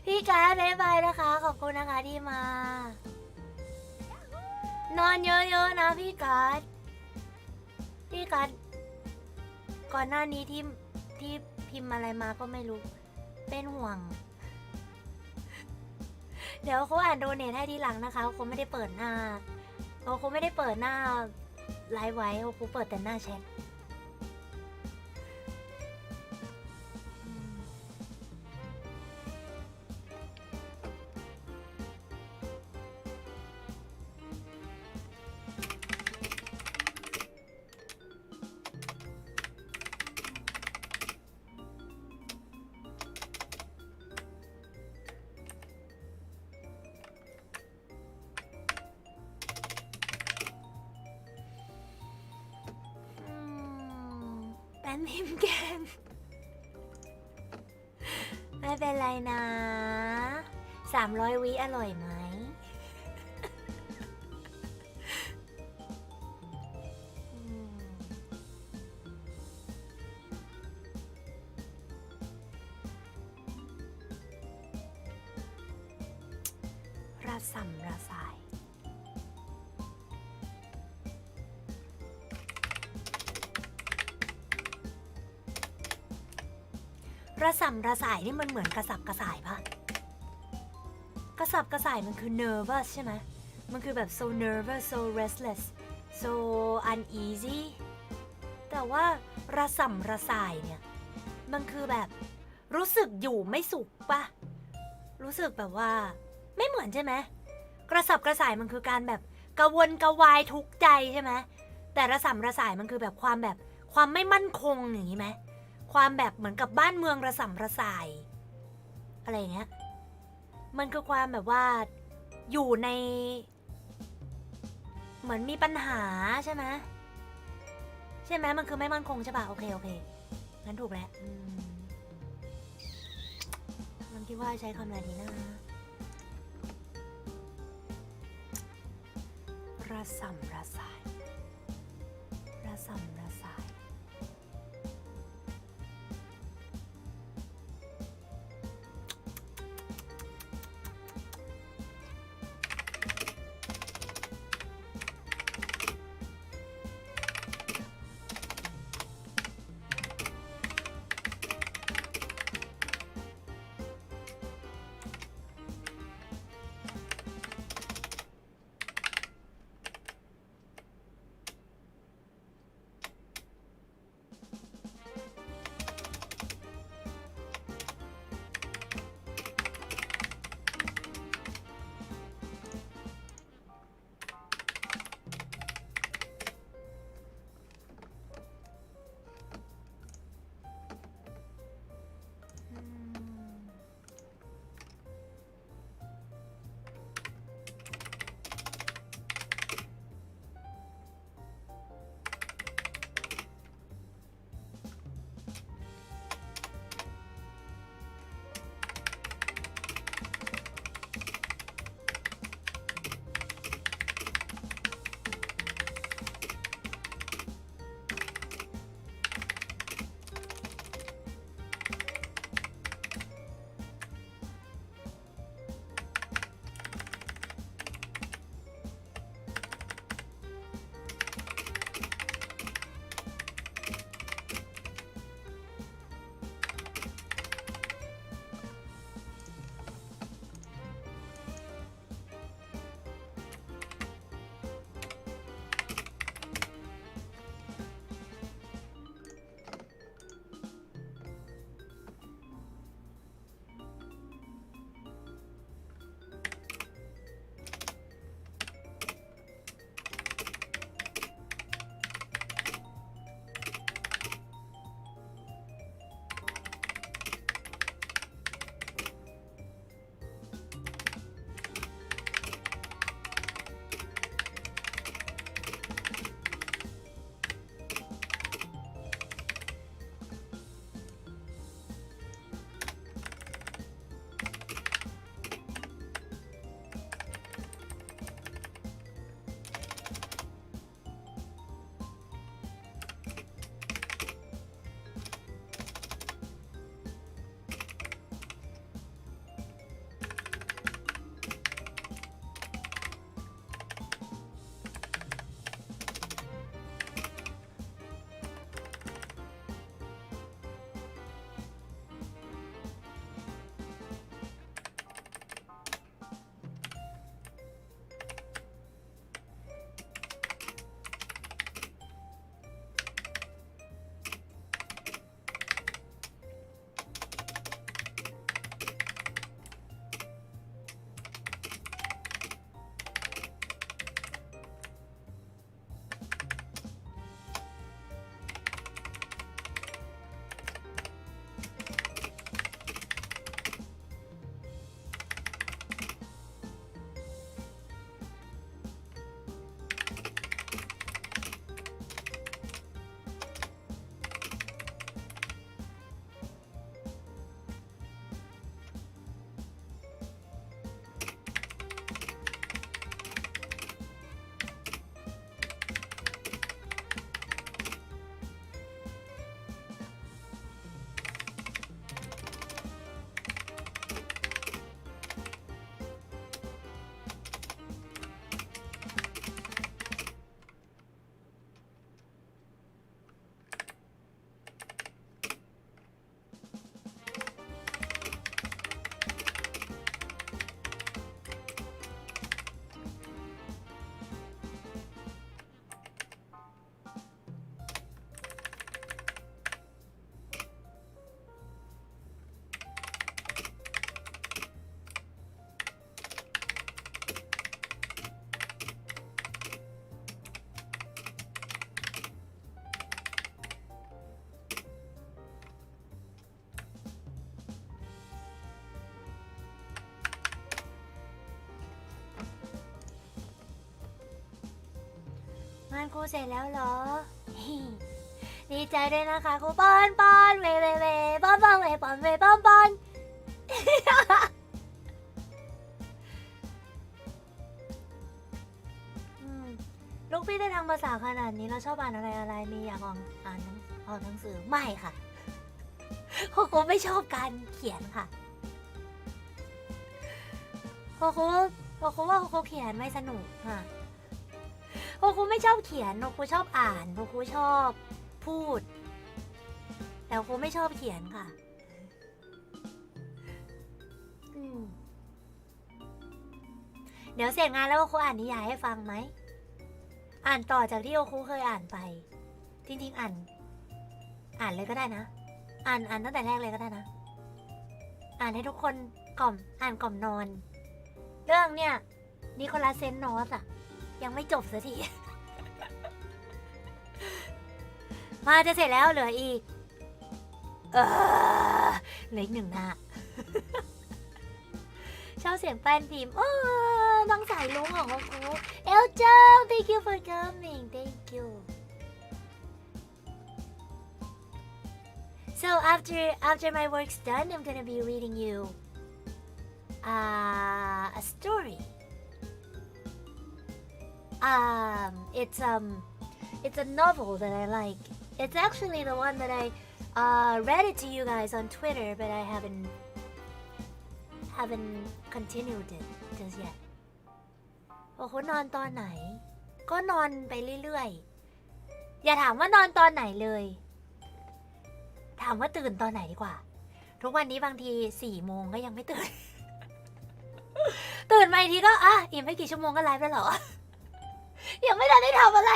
พี่การบ๊ายบายนะคะขอบคุณนะคะที่มา นอนเยอะๆนะพี่การก่อนหน้านี้ที่พิมพ์อะไรมาก็ไม่รู้เป็นห่วง เดี๋ยวเขาอ่านโดเนทให้ทีหลังนะคะเขาไม่ได้เปิดหน้าเขาไม่ได้เปิดหน้าไลฟ์ไว้เขาเปิดแต่หน้าแชทแป้นพิมพ์แกงไม่เป็นไรนะ300 วิอร่อยไหมระส่ำระสายระส่ำระสายนี่มันเหมือนกระสับกระส่ายปะกระสับกระส่ายมันคือ nervous ใช่ไหมมันคือแบบ so nervous so restless so uneasy แต่ว่าระส่ำระสายเนี่ยมันคือแบบรู้สึกอยู่ไม่สุขปะรู้สึกแบบว่าไม่เหมือนใช่ไหมกระสับกระส่ายมันคือการแบบกระวนกระวายทุกข์ใจใช่ไหมแต่ระส่ำระสายมันคือแบบความไม่มั่นคงอย่างนี้ไหมความแบบเหมือนกับบ้านเมืองระส่ำระสายอะไรอย่างเงี้ยมันคือความแบบว่าอยู่ในเหมือนมีปัญหาใช่ไหมมันคือไม่มั่นคงใช่ป่ะโอเคงั้นถูกแล้วมันคิดว่าใช้คำอะไรดีนะระส่ำระสายระส่ำระสาย เสร็จแล้วเหรอ ดีใจด้วยนะคะครูปอนปอนเวเวเวปอนปอนเวปอนเวปอนปอนลูกพี่ได้ทางภาษาขนาดนี้เราชอบอ่านอะไรมีอยากออกหนังสือไม่ค่ะโคโค่ไม่ชอบการเขียนค่ะโคโค่ว่าโคโค่เขียนไม่สนุกค่ะโคโค่ไม่ชอบเขียนโคโค่ชอบอ่านโคโค่ชอบพูดแต่โคโค่ไม่ชอบเขียนค่ะเดี๋ยวเสร็จงานแล้วโคโค่อ่านนิยายให้ฟังไหมอ่านต่อจากที่โคโค่เคยอ่านไปจริงๆอ่านเลยก็ได้นะอ่านตั้งแต่แรกเลยก็ได้นะอ่านให้ทุกคนอ่านกล่อมนอนเรื่องเนี่ยนิโคลัสเซนนอสอะยังไม่จบสักที มาจะเสร็จแล้วเหลืออีกเหลืออีก1 หน้า ชอบเสียงแป้นพิมพ์น้องสายลุงของกูเอลเจ้า thank you for coming thank you so after my work's done I'm gonna be reading you a story it's a novel that I like it's actually the one that I read it to you guys on Twitter but I haven't continued it just yet โอ้โหนอนตอนไหนก็นอนไปเรื่อยๆอย่าถามว่านอนตอนไหนเลยถามว่าตื่นตอนไหนดีกว่าทุกวันนี้บางที4 โมงก็ยังไม่ตื่น ตื่นมาอีกทีก็อีกไม่กี่ชั่วโมงก็ไลฟ์แล้วเหรอ ยังไม่ทันได้ทำอะไร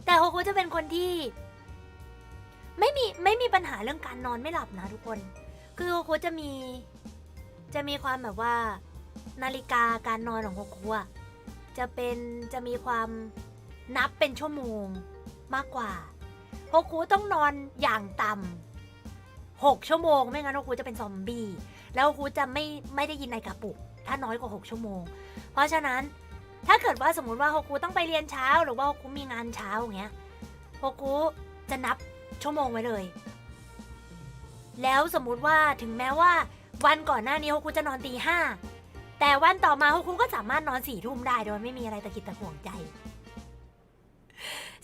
แต่โคโค่จะเป็นคนที่ไม่มีปัญหาเรื่องการนอนไม่หลับนะทุกคนคือโคโค่จะมีความแบบว่านาฬิกาการนอนของโคโค่จะมีความนับเป็นชั่วโมงมากกว่าโคโค่ต้องนอนอย่างต่ำ6 ชั่วโมงไม่งั้นโคโค่จะเป็นซอมบี้แล้วโคโค่จะไม่ได้ยินในกระปุกถ้าน้อยกว่า6 ชั่วโมงเพราะฉะนั้นถ้าเกิดว่าสมมติว่าโคโค่ต้องไปเรียนเช้าหรือว่าโคโค่มีงานเช้าอย่างเงี้ยโคโค่จะนับชั่วโมงไว้เลยแล้วสมมุติว่าถึงแม้ว่าวันก่อนหน้านี้โคโค่จะนอนตี 5แต่วันต่อมาโคโค่ก็สามารถนอน4 ทุ่มได้โดยไม่มีอะไรตะกิดตะขวงใจ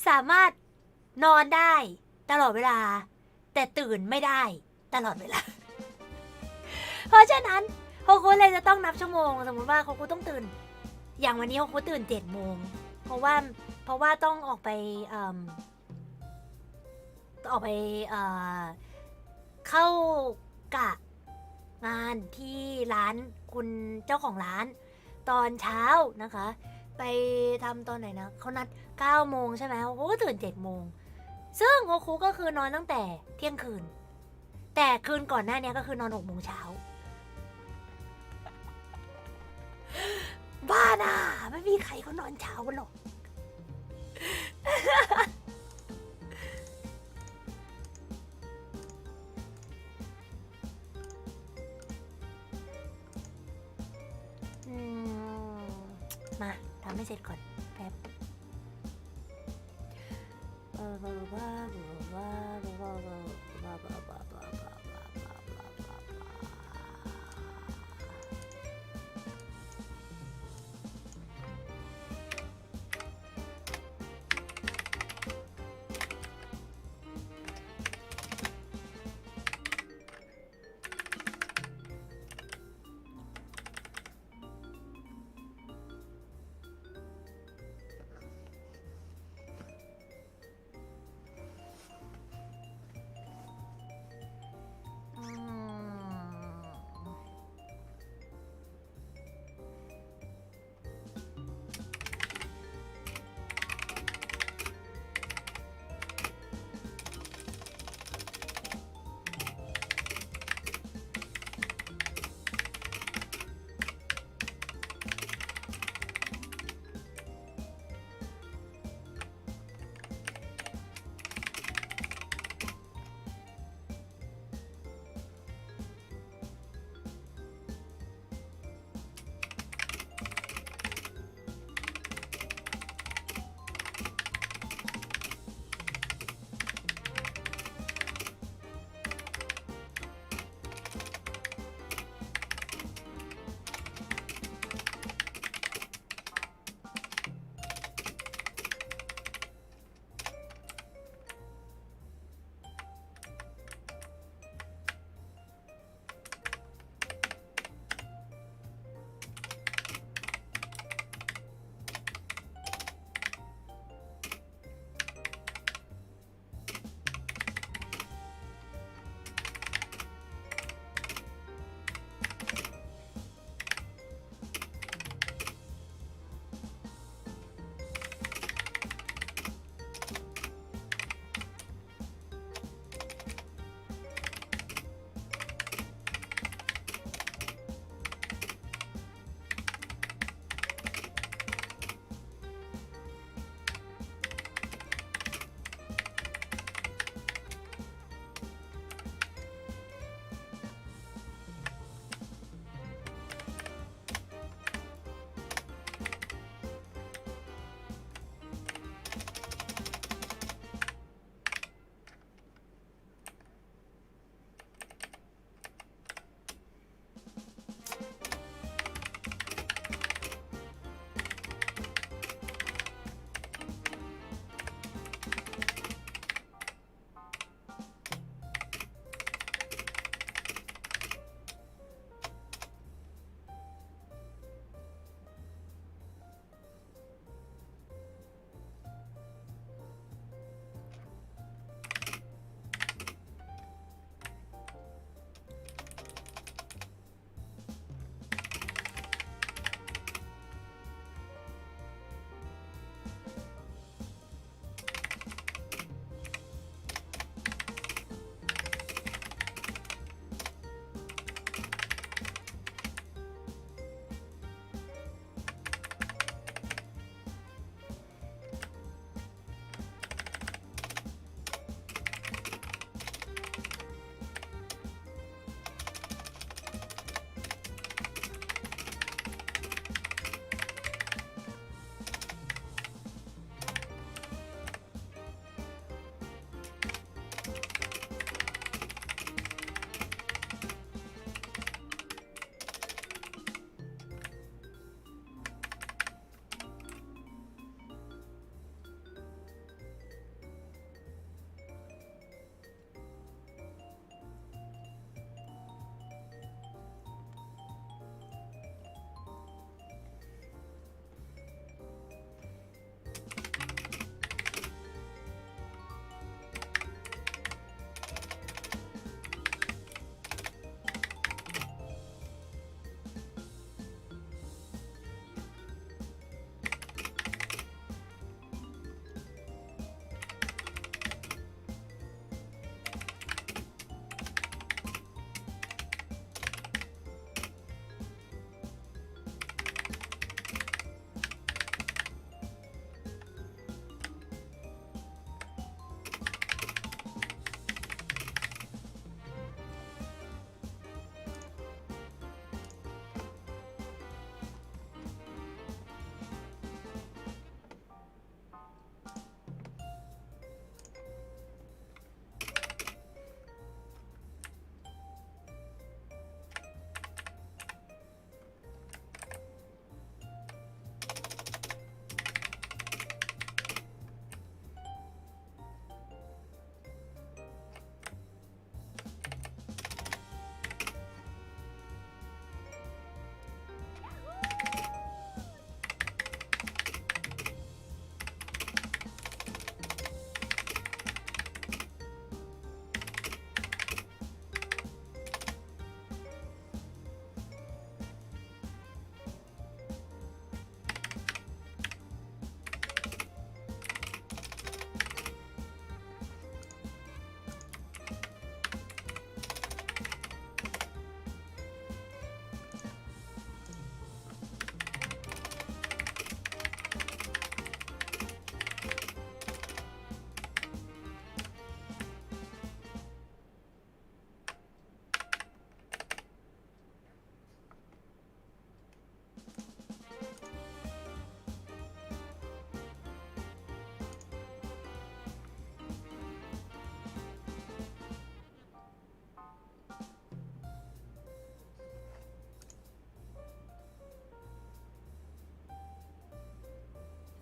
สามารถนอนได้ตลอดเวลาแต่ตื่นไม่ได้ตลอดเวลา เพราะฉะนั้นโคโค่เลยจะต้องนับชั่วโมงสมมติว่าโคโค่ต้องตื่นอย่างวันนี้โคโค่ตื่น7 โมงเพราะว่าต้องออกไปเข้ากะงานที่ร้านคุณเจ้าของร้านตอนเช้านะคะไปทำตอนไหนนะเขานัด9 โมงใช่ไหมโคโค่ก็ตื่น7 โมงซึ่งโคโค่ก็คือนอนตั้งแต่เที่ยงคืนแต่คืนก่อนหน้านี้ก็คือนอน6 โมงเช้าบ้าน่ะไม่มีใครเขานอนเช้ากันหรอก มาทำให้เสร็จก่อนแป๊บ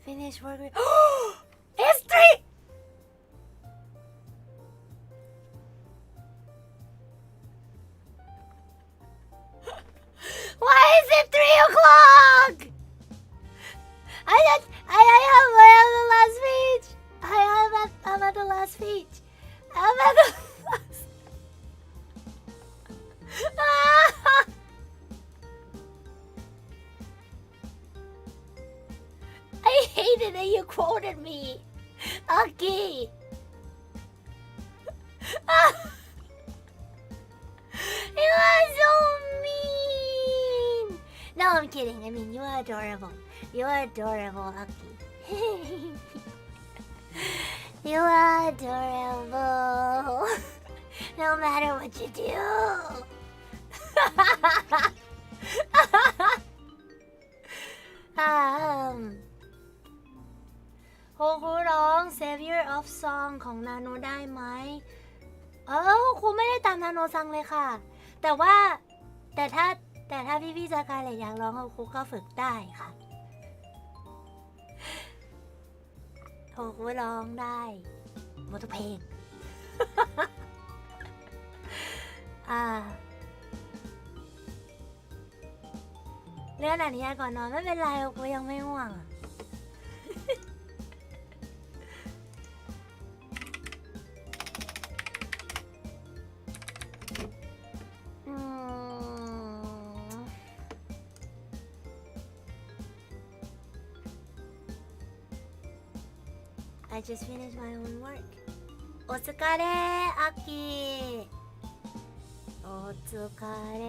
Finish work. It's 3. Why is it 3 o'clock? I have the last speech. I'm at the last speech. I'm at the last. I hated that you quoted me. Okay. You are so mean. No, I'm kidding. I mean, you are adorable. You are adorable, Aki. You are adorable. No matter what you do. โฮคุร้อง Savior of Song ของนาโนได้ไหมครูไม่ได้ตามนาโนซังเลยค่ะแต่ถ้าพี่ๆจาการอยากร้องครูก็ฝึกได้ค่ะโฮคุร้องได้หมดทุกเพลง เรื่องอ่านนิยายก่อนนอนไม่เป็นไรกูยังไม่ง่วงI just finished my own work. お疲れ、アキ。お疲れ。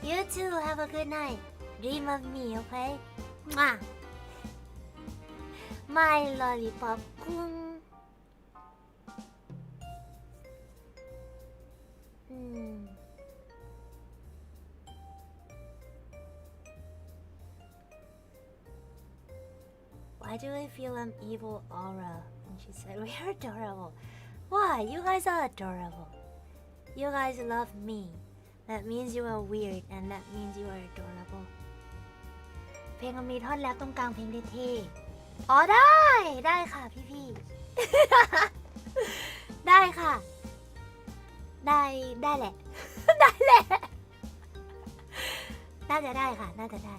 You too have a good night. Dream of me, okay? Mwah. My lollipop คุงWhy do I feel an evil aura? And she said, we are adorable. Why? You guys are adorable. You guys love me. That means you are weird and that means you are adorable. เพลงมันมีท่อนแรปตรงกลางเพลงเท่ๆอ๋อได้ค่ะพี่ๆ ได้ค่ะ ได้แหละ ได้แหละ น่าจะได้ค่ะ น่าจะได้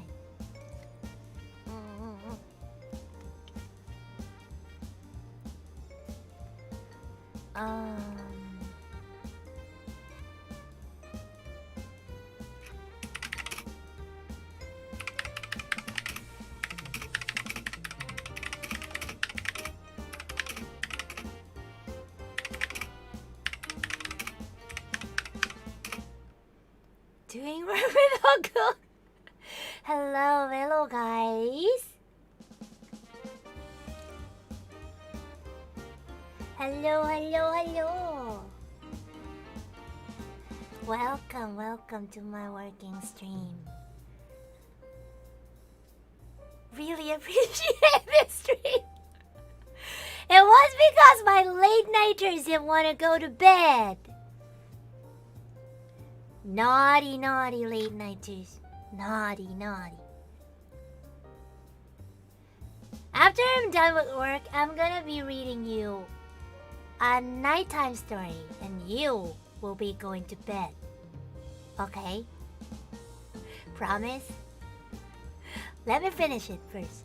Doing work with Hoku. Hello guys. Hello. Welcome to my working stream. Really appreciate this stream. It was because my late nighters didn't want to go to bed. Naughty late nighters. Naughty. After I'm done with work, I'm gonna be reading you a nighttime story and you will be going to bed. Okay? Promise? Let me finish it first.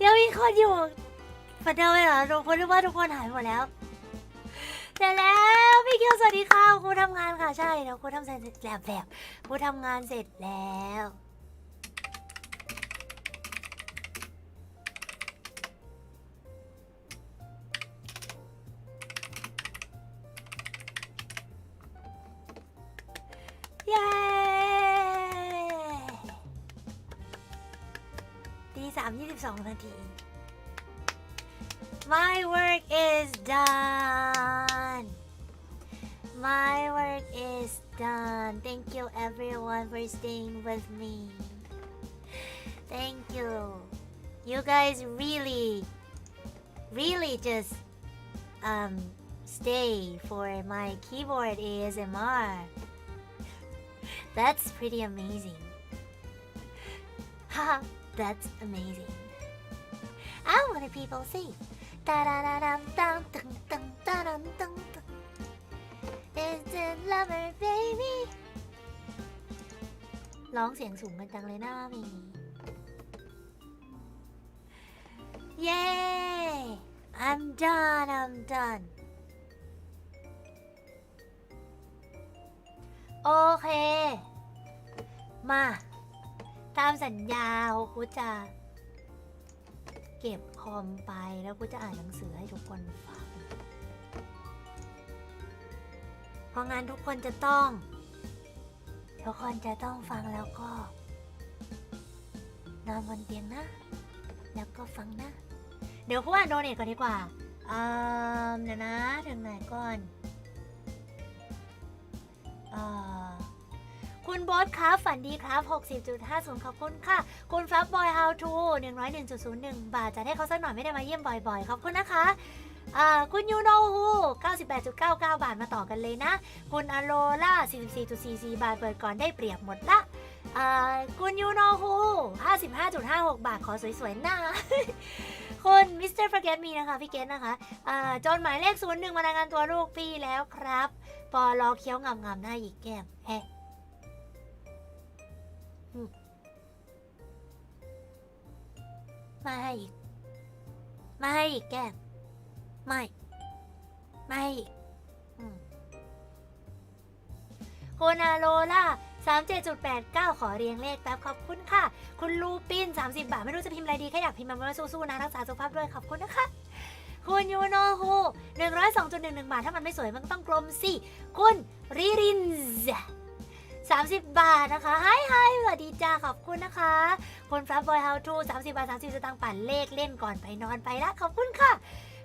ยังมีคนอยู่เหมือนเดิมเลยเหรอทุกคนนึกว่าทุกคนหายหมดแล้วแต่แล้วพี่เกียวสวัสดีค่ะครูทำงานค่ะใช่แล้วครูทำเสร็จแล้วแบบครูทำงานเสร็จแล้วเย้ตี3:22 นาที My work is done. My work is done. Thank you everyone for staying with me. Thank you. You guys really just stay for my keyboard ASMR. That's pretty amazing. Haha, that's amazing. I want people see. It's a lover baby ร้องเสียงสูงกันจังเลยนะมีเย้ I'm done โอเคมาตามสัญญากูจะเก็บคอมไปแล้วกูจะอ่านหนังสือให้ทุกคนฟังเพราะงั้นทุกคนจะต้องฟังแล้วก็นอนบนเตียงนะแล้วก็ฟังนะเดี๋ยวกูอ่านโดเนทก่อนดีกว่าเดี๋ยวนะถึงไหนก่อนคุณบอสครับฝันดีครับ 60.50 ขอบคุณค่ะคุณฟับบอย how to 101.01 บาทจะให้เขาสักหน่อยไม่ได้มาเยี่ยมบ่อยๆขอบคุณนะคะคุณยูโนฮู 98.99 บาทมาต่อกันเลยนะคุณอโลล่า 44.44 บาทเปิดก่อนได้เปรียบหมดละคุณยูโนฮู 55.56 บาทขอสวยๆหน้า คุณมิสเตอร์ฟอร์เกตมีนะคะพี่เกตนะคะจนหมายเลข 01 มารายงานตัวลูกพี่แล้วครับปอรอเคี้ยวงำๆหน้าหยิกแก้มแฮะไม่ให้อีกแก้มไม่ให้อีกคุณอาโลล่า 37.89 ขอเรียงเลขแป๊บขอบคุณค่ะคุณลูปิน30 บาทไม่รู้จะพิมพ์อะไรดีแค่อยากพิมพ์มาว่าสู้ๆนะรักษาสุขภาพด้วยขอบคุณนะคะคุณยูโนฮู102.11 บาทถ้ามันไม่สวยมันต้องกลมสิคุณริริน30 บาทนะคะไฮสวัสดีจ้าขอบคุณนะคะคุณฟลัฟบอย how to 30 บาท 30 สตางค์ปั่นเลขเล่นก่อนไปนอนไปละขอบคุณค่ะ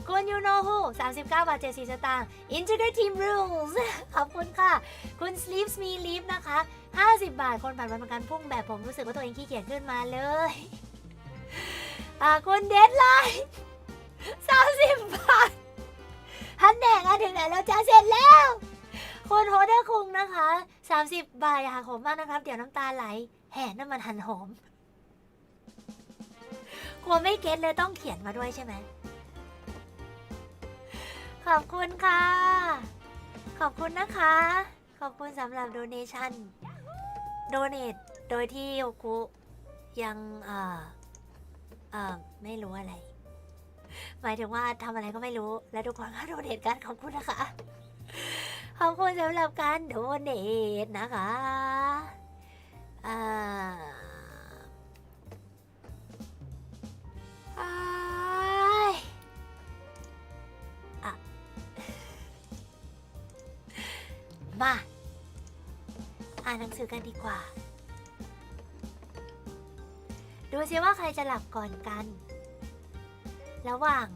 คุณยูโนฮู39 บาท 74 สตางค์ Integrate Team Rules ขอบคุณค่ะคุณ Sleeps Me Live นะคะ50 บาทคนผ่านวันประกันพรุ่งแบบผมรู้สึกว่าตัวเองขี้เกียจขึ้นมาเลยคุณเดดไลน์30 บาทฮันแดงถึงไหนแล้วจ้าเสร็จแล้วคุณโฮเดอร์คุงนะคะ30 บาทค่ะผมมากนะครับเดี๋ยวน้ำตาไหลแห่น้ำมันหันหอมกลัวไม่เก็ตเลยต้องเขียนมาด้วยใช่ไหมขอบคุณค่ะขอบคุณนะคะขอบคุณสำหรับโดเนชั่นโดเนทโดยที่โอคุยังไม่รู้อะไรหมายถึงว่าทำอะไรก็ไม่รู้และทุกคนก็โดเนทกันขอบคุณนะคะขอบคุณสำหรับการโดเนทนะคะมาอ่านหนังสือกันดีกว่าดูซิว่าใครจะหลับก่อนกันระหว่าง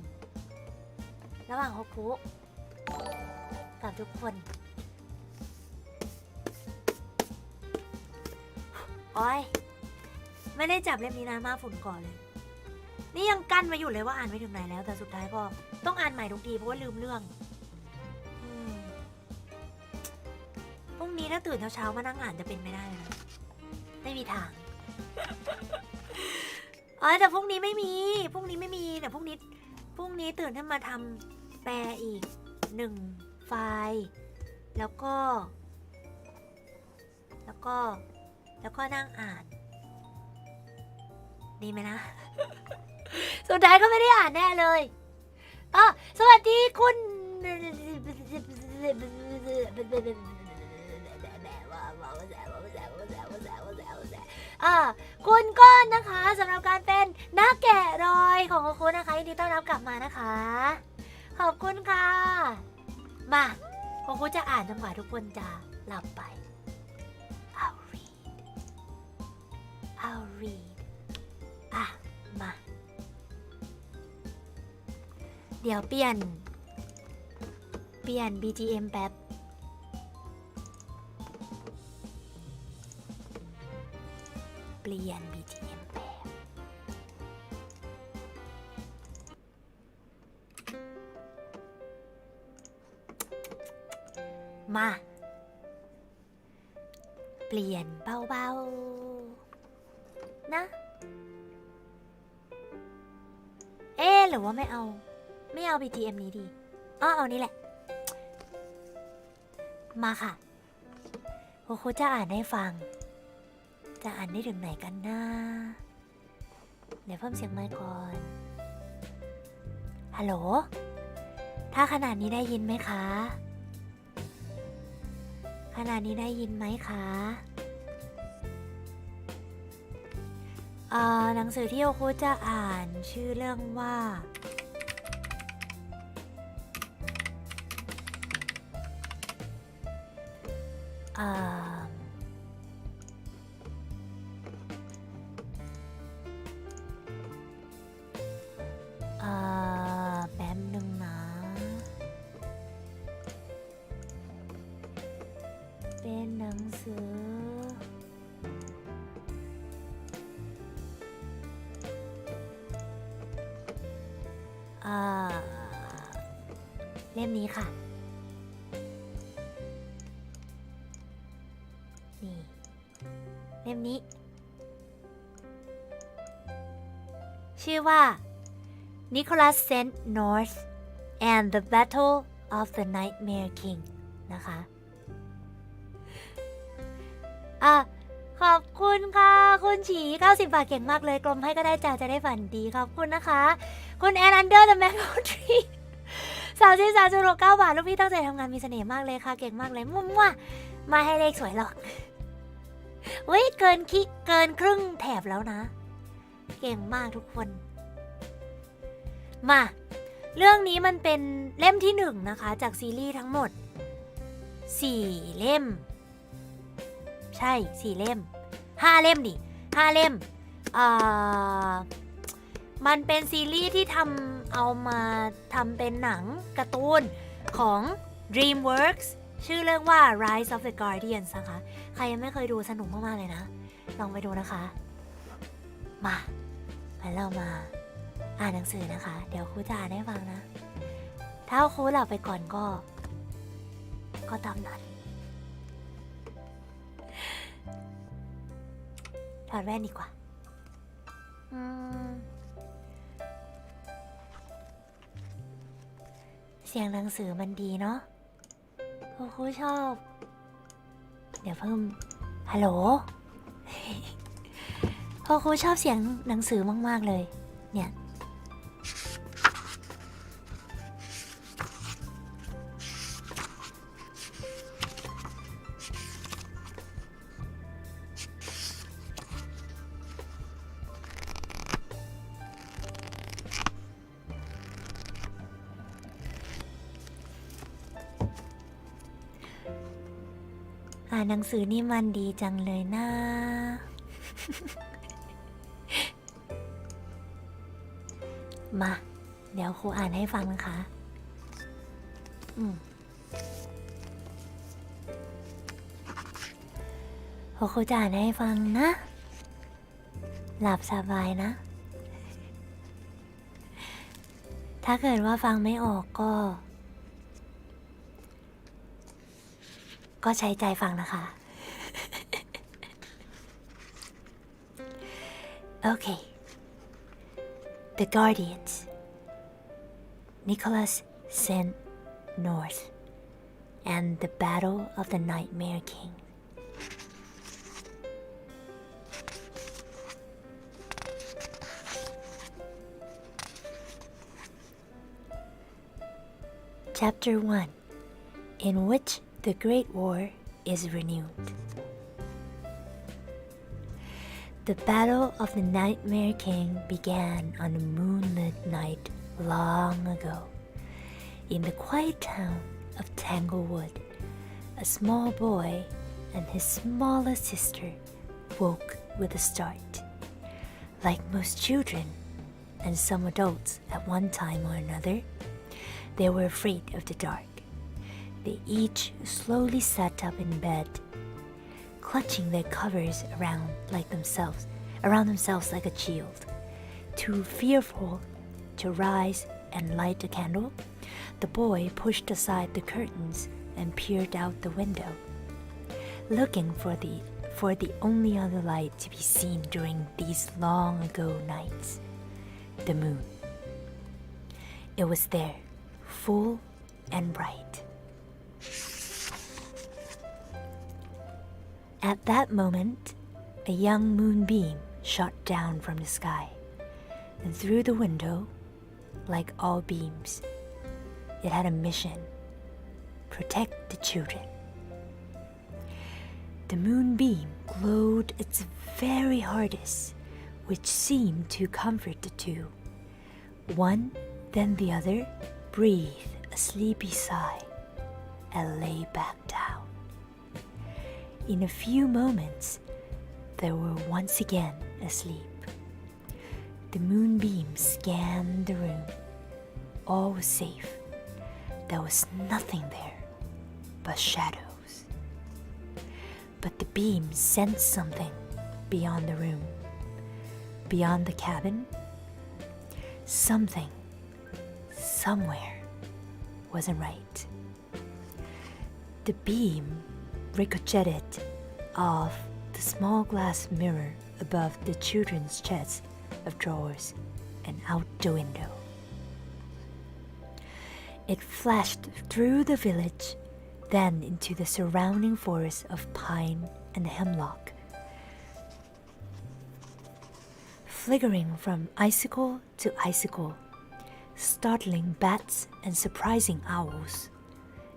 โฮคุกับทุกคนโอ้ยไม่ได้จับเล่มนี้นานมากฝุ่นก่อนเลยนี่ยังกั้นไว้อยู่เลยว่าอ่านไปถึงไหนแล้วแต่สุดท้ายก็ต้องอ่านใหม่ทุกทีเพราะว่าลืมเรื่องพรุ่งนี้ถ้าตื่นเช้าๆมานั่งอ่านจะเป็นไม่ได้เลยนะไม่มีทางแต่พรุ่งนี้ไม่มีแต่พรุ่งนี้ตื่นขึ้นมาทำแปลอีก1 ไฟล์แล้วก็นั่งอ่านดีไหมนะ สุดท้ายก็ไม่ได้อ่านแน่เลยสวัสดีคุณคุณก้อนนะคะสำหรับการเป็นนักแกะรอยของคุณนะคะยินดีต้อนรับกลับมานะคะขอบคุณค่ะมาคุณจะอ่านจนกว่าทุกคนจะหลับไป I'll read มาเดี๋ยวเปลี่ยน BGM แป๊บเปลี่ยน BGM แป๊บมาเปลี่ยนเบาๆนะหรือว่าไม่เอา BGM นี้ดีเอานี่แหละมาค่ะโคจะอ่านให้ฟังจะอ่านได้ถึงไหนกันนะเดี๋ยวเพิ่มเสียงไมค์ก่อนฮัลโหลถ้าขนาดนี้ได้ยินไหมคะขนาดนี้ได้ยินไหมคะหนังสือที่โอคุจะอ่านชื่อเรื่องว่าแป๊บนึงนะเป็นหนังสือเล่มนี้ค่ะนี่เล่มนี้ชื่อว่า Nicholas Sent North and the Battle of the Nightmare King นะคะขอบคุณค่ะคุณฉี90 บาทเก่งมากเลยกลมให้ก็ได้จะได้ฝันดีขอบคุณนะคะคุณแอนอันเดอร์ the Mango Tree 33.69 บาทลูกพี่ตั้งใจทำงานมีเสน่ห์มากเลยค่ะเก่งมากเลยมุ่งว่ามาให้เลขสวยหรอกเฮ้ยเกินครึ่งแถบแล้วนะเก่งมากทุกคนมาเรื่องนี้มันเป็นเล่มที่1นะคะจากซีรีส์ทั้งหมด4เล่มใช่4เล่ม5เล่มดิ5เล่มมันเป็นซีรีส์ที่เอามาทำเป็นหนังการ์ตูนของ DreamWorks ชื่อเรื่องว่า Rise of the Guardians นะคะใครยังไม่เคยดูสนุกมากๆเลยนะลองไปดูนะคะมาเรามาอ่านหนังสือนะคะเดี๋ยวครูจะอ่านให้ฟังนะถ้าครูหลับไปก่อนก็ตามนั้นถอดแว่นดีกว่าเสียงหนังสือมันดีเนาะครูชอบเดี๋ยวเพิ่มฮัลโหลครูชอบเสียงหนังสือมากๆเลยเนี่ยหนังสือนี่มันดีจังเลยนะมาเดี๋ยวครูอ่านให้ฟังนะคะครูจะอ่านให้ฟังนะหลับสบายนะถ้าเกิดว่าฟังไม่ออกก็ใช้ใจฟังนะคะ Okay. The Guardians. Nicholas Sent North and the Battle of the Nightmare King. Chapter 1, in which the Great War is renewed. The Battle of the Nightmare King began on a moonlit night long ago. In the quiet town of Tanglewood, a small boy and his smaller sister woke with a start. Like most children and some adults at one time or another, they were afraid of the dark. They each slowly sat up in bed, clutching their covers around themselves like a shield. Too fearful to rise and light a candle, the boy pushed aside the curtains and peered out the window, looking for the only other light to be seen during these long ago nights, the moon. It was there, full and bright. At that moment, a young moonbeam shot down from the sky, and through the window, like all beams, it had a mission: protect the children. The moonbeam glowed its very hardest, which seemed to comfort the two. One, then the other, breathed a sleepy sigh and lay back down. In a few moments, they were once again asleep. The moonbeam scanned the room. All was safe. There was nothing there but shadows. But the beam sensed something beyond the room, beyond the cabin. Something, somewhere, wasn't right. The beam ricocheted off the small glass mirror above the children's chest of drawers and out the window. It flashed through the village, then into the surrounding forest of pine and hemlock, flickering from icicle to icicle, startling bats and surprising owls.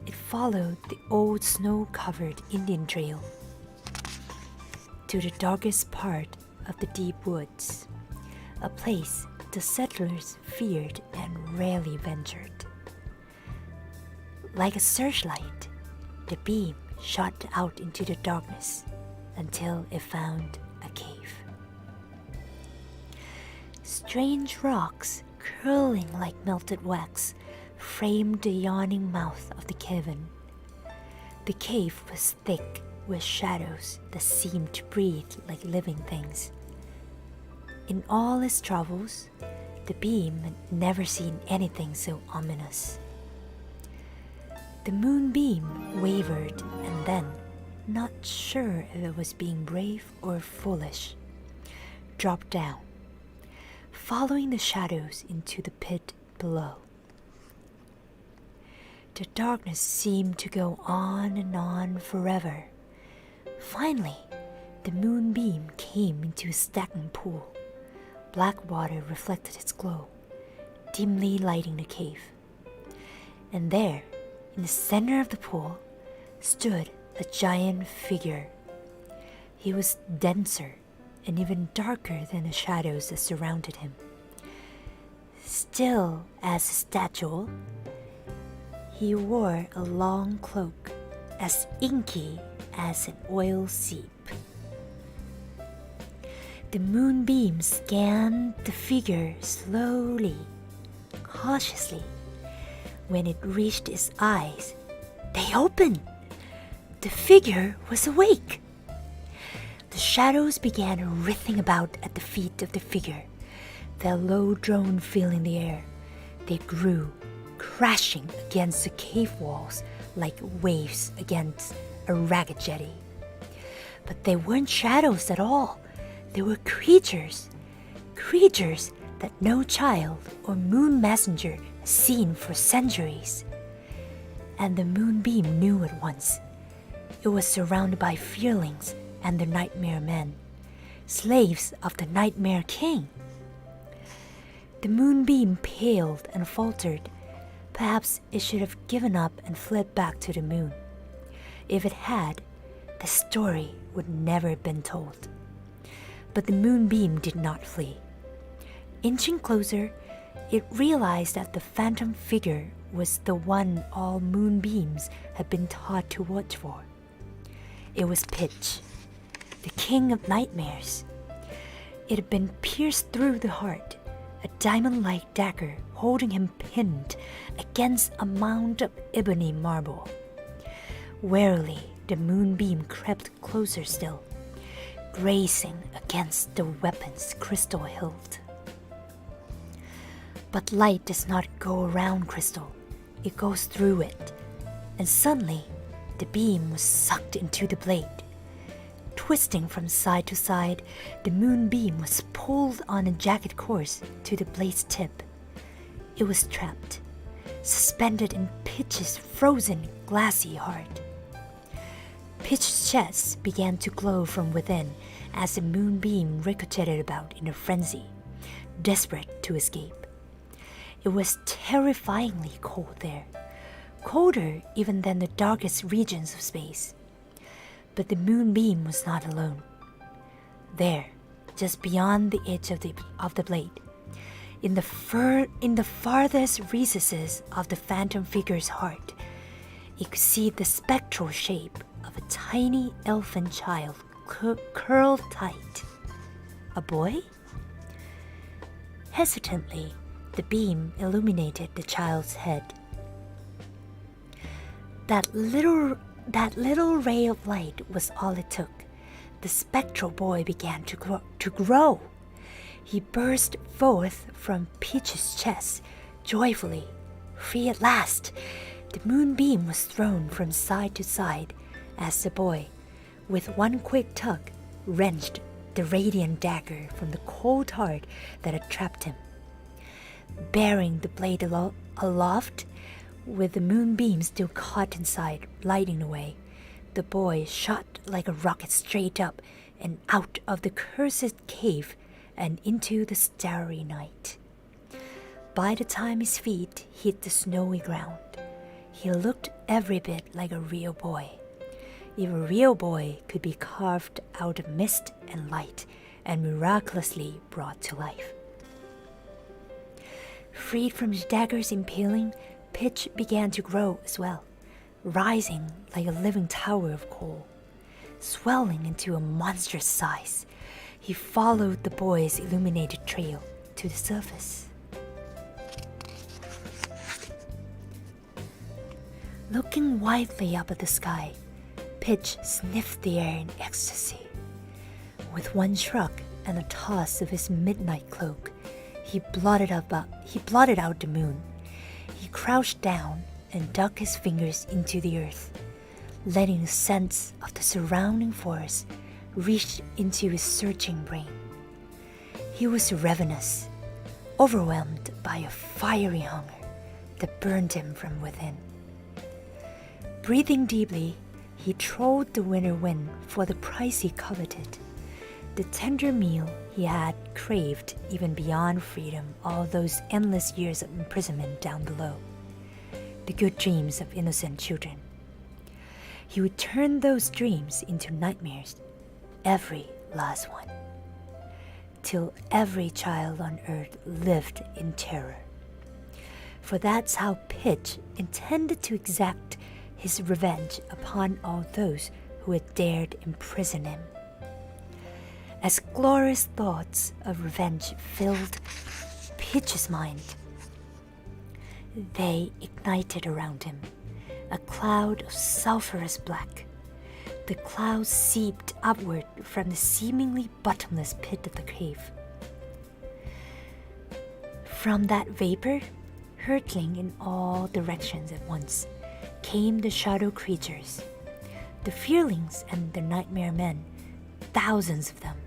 It followed the old snow-covered Indian trail to the darkest part of the deep woods, a place the settlers feared and rarely ventured. Like a searchlight, the beam shot out into the darkness until it found a cave. Strange rocks, curling like melted wax, framed the yawning mouth of the cavern. The cave was thick with shadows that seemed to breathe like living things. In all its travels, the beam had never seen anything so ominous. The moonbeam wavered and then, not sure if it was being brave or foolish, dropped down, following the shadows into the pit below. The darkness seemed to go on and on forever. Finally, the moonbeam came into a stagnant pool. Black water reflected its glow, dimly lighting the cave. And there, in the center of the pool, stood a giant figure. He was denser and even darker than the shadows that surrounded him. Still as a statue, he wore a long cloak as inky as an oil seep. The moonbeam scanned the figure slowly, cautiously. When it reached its eyes, they opened. The figure was awake. The shadows began writhing about at the feet of the figure, their low drone filling the air. They grew, crashing against the cave walls like waves against a ragged jetty. But they weren't shadows at all. They were creatures that no child or moon messenger has seen for centuries. And the moonbeam knew at once. It was surrounded by fearlings and the nightmare men, slaves of the nightmare king. The moonbeam paled and faltered, Perhaps it should have given up and fled back to the moon. If it had, the story would never have been told. But the moonbeam did not flee. Inching closer, it realized that the phantom figure was the one all moonbeams had been taught to watch for. It was Pitch, the king of nightmares. It had been pierced through the heart, a diamond-like dagger holding him pinned against a mound of ebony marble. Warily, the moonbeam crept closer still, grazing against the weapon's crystal hilt. But light does not go around crystal, it goes through it, and suddenly the beam was sucked into the blade. Twisting from side to side, the moonbeam was pulled on a jagged course to the blade's tip. It was trapped, suspended in Pitch's frozen, glassy heart. Pitch's chest began to glow from within as the moonbeam ricocheted about in a frenzy, desperate to escape. It was terrifyingly cold there, colder even than the darkest regions of space. But the moonbeam was not alone. There, just beyond the edge of the blade, in the farthest recesses of the phantom figure's heart, it could see the spectral shape of a tiny elfin child curled tight. A boy? Hesitantly, the beam illuminated the child's head. That little ray of light was all it took. The spectral boy began to grow. He burst forth from Peach's chest, joyfully. Free at last! The moonbeam was thrown from side to side as the boy, with one quick tug, wrenched the radiant dagger from the cold heart that had trapped him. Bearing the blade aloft, with the moonbeam still caught inside, lighting the way, the boy shot like a rocket straight up and out of the cursed cave and into the starry night. By the time his feet hit the snowy ground, he looked every bit like a real boy. If a real boy could be carved out of mist and light and miraculously brought to life. Freed from his dagger's impaling, Pitch began to grow as well, rising like a living tower of coal. Swelling into a monstrous size, he followed the boy's illuminated trail to the surface. Looking widely up at the sky, Pitch sniffed the air in ecstasy. With one shrug and a toss of his midnight cloak, he blotted out the moon. He crouched down and dug his fingers into the earth, letting a sense of the surrounding forest reach into his searching brain. He was ravenous, overwhelmed by a fiery hunger that burned him from within. Breathing deeply, he trod the winter wind for the price he coveted, the tender meal he had craved even beyond freedom all those endless years of imprisonment down below, the good dreams of innocent children. He would turn those dreams into nightmares, every last one, till every child on earth lived in terror. For that's how Pitch intended to exact his revenge upon all those who had dared imprison him. As glorious thoughts of revenge filled Pitch's mind, they ignited around him, a cloud of sulphurous black. The clouds seeped upward from the seemingly bottomless pit of the cave. From that vapor, hurtling in all directions at once, came the shadow creatures, the fearlings and the nightmare men, thousands of them.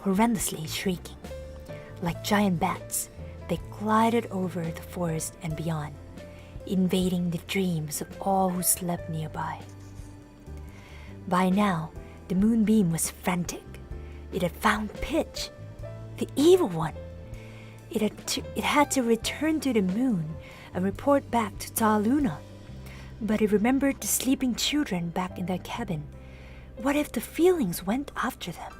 Horrendously shrieking, like giant bats, they glided over the forest and beyond, invading the dreams of all who slept nearby. By now, the moonbeam was frantic. It had found Pitch, the evil one. It had to return to the moon, and report back to Ta Luna. But he remembered the sleeping children back in their cabin. What if the feelings went after them?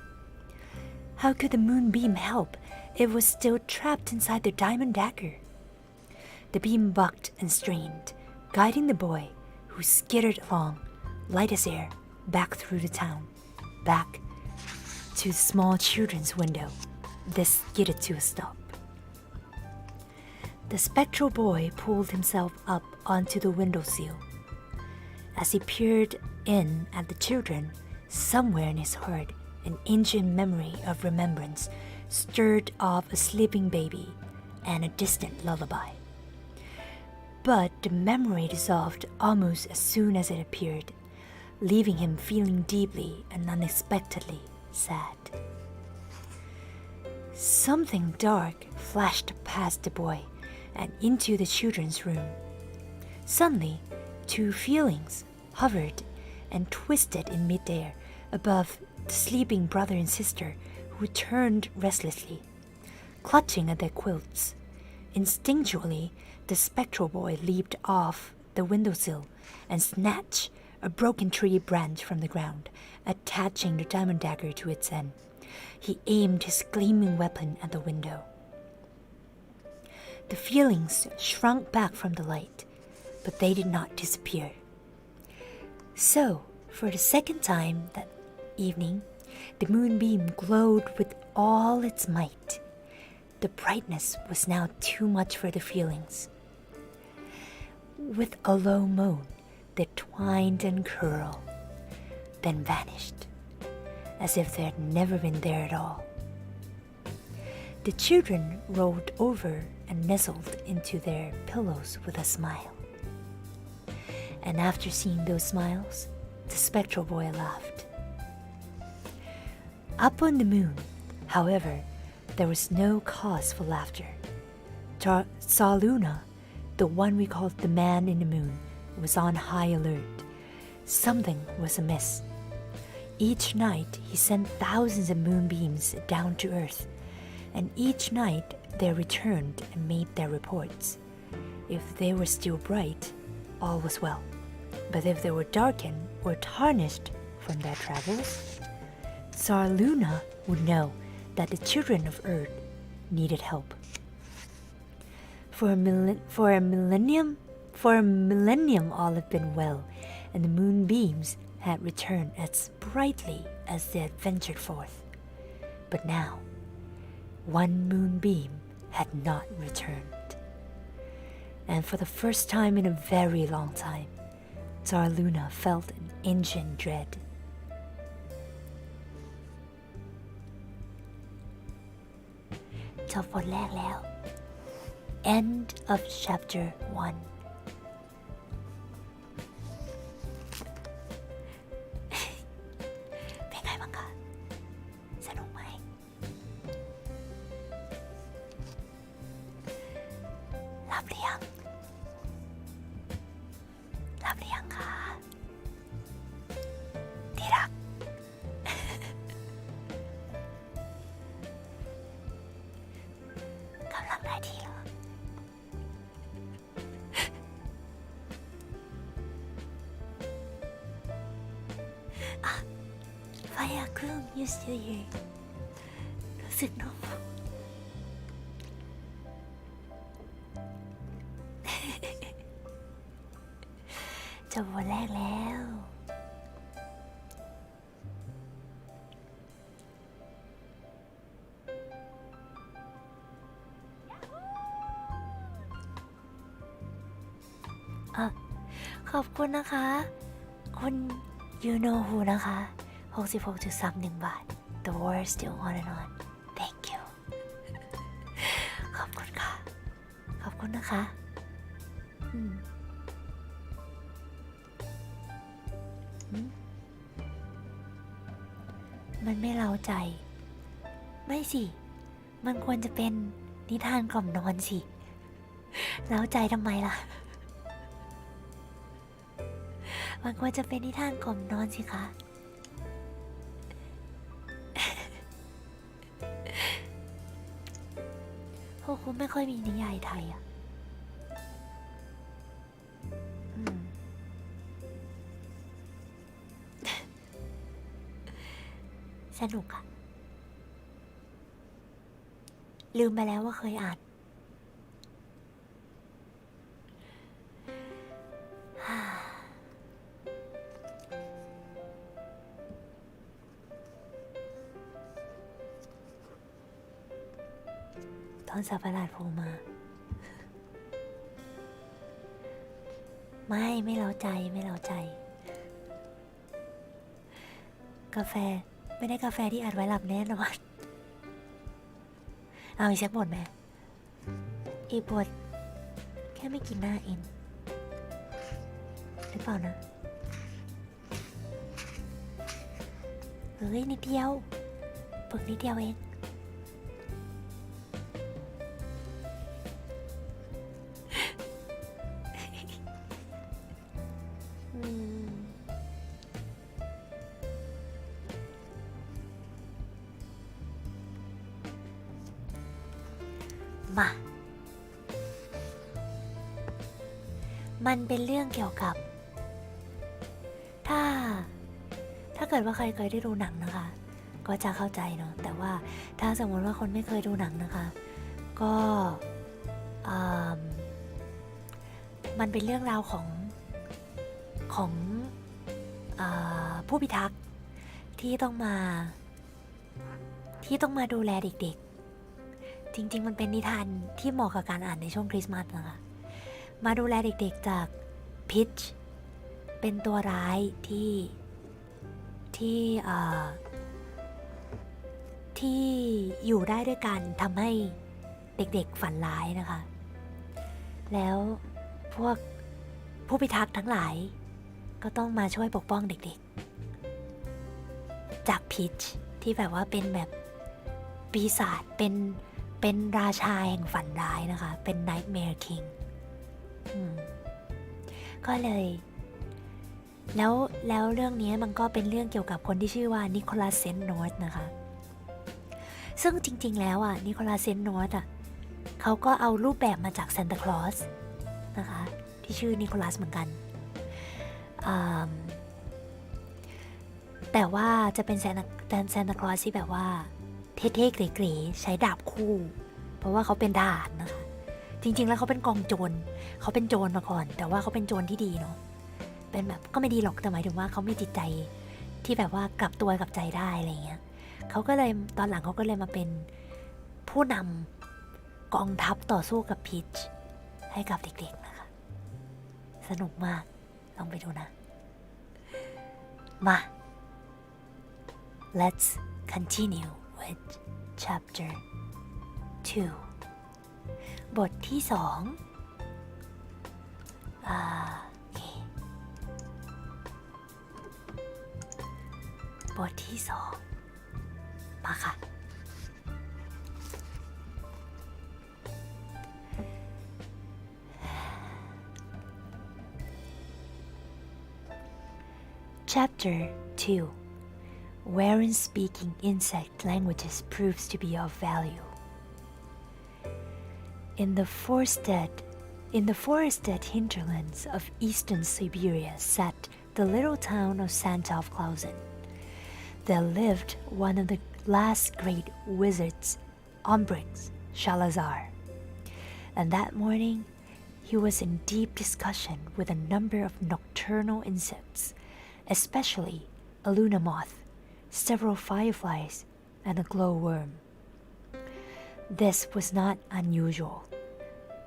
How could the moonbeam help? It was still trapped inside the diamond dagger. The beam bucked and strained, guiding the boy, who skittered along, light as air, back through the town, back to the small children's window. This skidded to a stop. The spectral boy pulled himself up onto the windowsill. As he peered in at the children, somewhere in his heart, an ancient memory of remembrance stirred of a sleeping baby and a distant lullaby. But the memory dissolved almost as soon as it appeared, leaving him feeling deeply and unexpectedly sad. Something dark flashed past the boy and into the children's room. Suddenly, two feelings hovered and twisted in midair above the sleeping brother and sister, who turned restlessly, clutching at their quilts. Instinctually, the spectral boy leaped off the windowsill and snatched a broken tree branch from the ground, attaching the diamond dagger to its end. He aimed his gleaming weapon at the window. The feelings shrunk back from the light, but they did not disappear. So, for the second time that evening, the moonbeam glowed with all its might. The brightness was now too much for the feelings. With a low moan, they twined and curled, then vanished, as if they had never been there at all. The children rolled over and nestled into their pillows with a smile. And after seeing those smiles, the spectral boy laughed. Up on the moon, however, there was no cause for laughter. Ta Luna, the one we called the man in the moon, was on high alert. Something was amiss. Each night he sent thousands of moonbeams down to Earth, and each night they returned and made their reports. If they were still bright, all was well. But if they were darkened or tarnished from their travels, Tsar Luna would know that the children of Earth needed help. For a millennium all had been well, and the moonbeams had returned as brightly as they had ventured forth. But now, one moonbeam had not returned. And for the first time in a very long time, Tsar Luna felt an ancient dread. จบบทแรกแล้ว End of chapter 1. เป็นไงบ้างคะสนุกไหมหลับหรือยังคะที่รัก กำลังได้ที่เหรอไฟอะเครื่อง you still here รู้สึกเนอะจบวันแรกแล้วขอบคุณนะคะคุณ you know who นะคะ66.31 บาท The war is still on and on thank you ขอบคุณค่ะขอบคุณนะคะมันไม่เร้าใจไม่สิมันควรจะเป็นนิทานกล่อมนอนสิเร้าใจทำไมล่ะมันควรจะเป็นนิทานกล่อมนอนสิคะโฮคุไม่ค่อยมีนิยายไทยอ่ะ สนุกอะลืมไปแล้วว่าเคยอ่านตอนสัตว์ประหลาดโผล่มาไม่เล้าใจกาแฟไม่ได้กาแฟที่อัดไว้หลับแน่นอนเอาอีกสักบทไหมอีกบทแค่ไม่กี่หน้าเองหรือเปล่านะเฮ้ยนิดเดียวฝึกนิดเดียวเองมามันเป็นเรื่องเกี่ยวกับถ้าเกิดว่าใครเคยได้ดูหนังนะคะก็จะเข้าใจเนาะแต่ว่าถ้าสมมติว่าคนไม่เคยดูหนังนะคะก็มันเป็นเรื่องราวของผู้พิทักษ์ที่ต้องมาดูแลเด็กๆจริงๆมันเป็นนิทานที่เหมาะกับการอ่านในช่วงคริสต์มาสนะคะมาดูแลเด็กๆจากพิชเป็นตัวร้ายที่อยู่ได้ด้วยกันทำให้เด็กๆฝันร้ายนะคะแล้วพวกผู้พิทักษ์ทั้งหลายก็ต้องมาช่วยปกป้องเด็กๆจากพิชที่แบบว่าเป็นแบบปีศาจเป็นราชาแห่งฝันร้ายนะคะเป็น Nightmare King ก็เลยแล้วเรื่องนี้มันก็เป็นเรื่องเกี่ยวกับคนที่ชื่อว่านิโคลัสเซนต์นอร์ธนะคะซึ่งจริงๆแล้วนิโคลัสเซนต์นอร์ธเขาก็เอารูปแบบมาจากซานตาคลอสนะคะที่ชื่อนิโคลัสเหมือนกันแต่ว่าจะเป็นซานตาคลอสที่แบบว่าเท่ๆเก๋ๆใช้ดาบคู่เพราะว่าเขาเป็นทหารนะคะจริงๆแล้วเขาเป็นกองโจรเขาเป็นโจรมาก่อนแต่ว่าเขาเป็นโจรที่ดีเนาะเป็นแบบก็ไม่ดีหรอกแต่หมายถึงว่าเขามีจิตใจที่แบบว่ากลับตัวกลับใจได้อะไรเงี้ยเขาก็เลยตอนหลังเขาก็เลยมาเป็นผู้นำกองทัพต่อสู้กับพีชให้กับเด็กๆนะคะสนุกมากลองไปดูนะมา Let's continue with chapter 2 บทที่2บทที่2มาค่ะ Chapter 2 Wherein speaking insect languages proves to be of value. In the forested hinterlands of eastern Siberia sat the little town of Santofklausen. There lived one of the last great wizards, Ombrix Shalazar. And that morning, he was in deep discussion with a number of nocturnal insects, especially a luna moth, several fireflies, and a glowworm. This was not unusual.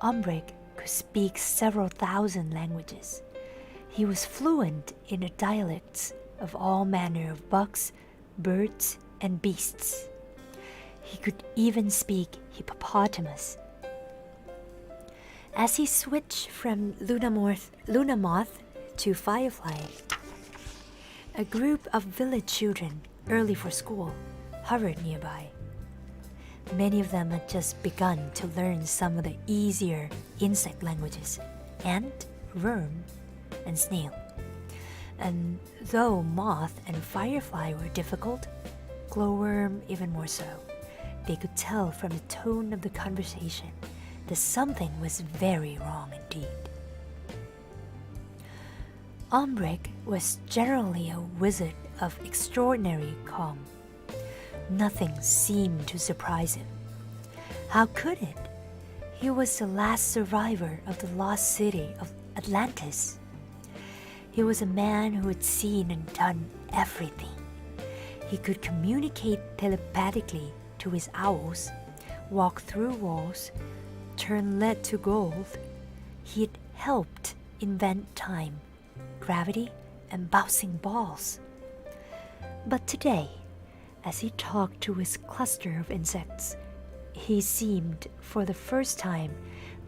Ombrix could speak several thousand languages. He was fluent in the dialects of all manner of bugs, birds, and beasts. He could even speak hippopotamus. As he switched from luna moth to firefly, a group of village children, early for school, hovered nearby. Many of them had just begun to learn some of the easier insect languages, ant, worm, and snail. And though moth and firefly were difficult, glowworm even more so, they could tell from the tone of the conversation that something was very wrong indeed. Ombrix was generally a wizard of extraordinary calm. Nothing seemed to surprise him. How could it? He was the last survivor of the lost city of Atlantis. He was a man who had seen and done everything. He could communicate telepathically to his owls, walk through walls, turn lead to gold. He had helped invent time, gravity, and bouncing balls. But today, as he talked to his cluster of insects, he seemed, for the first time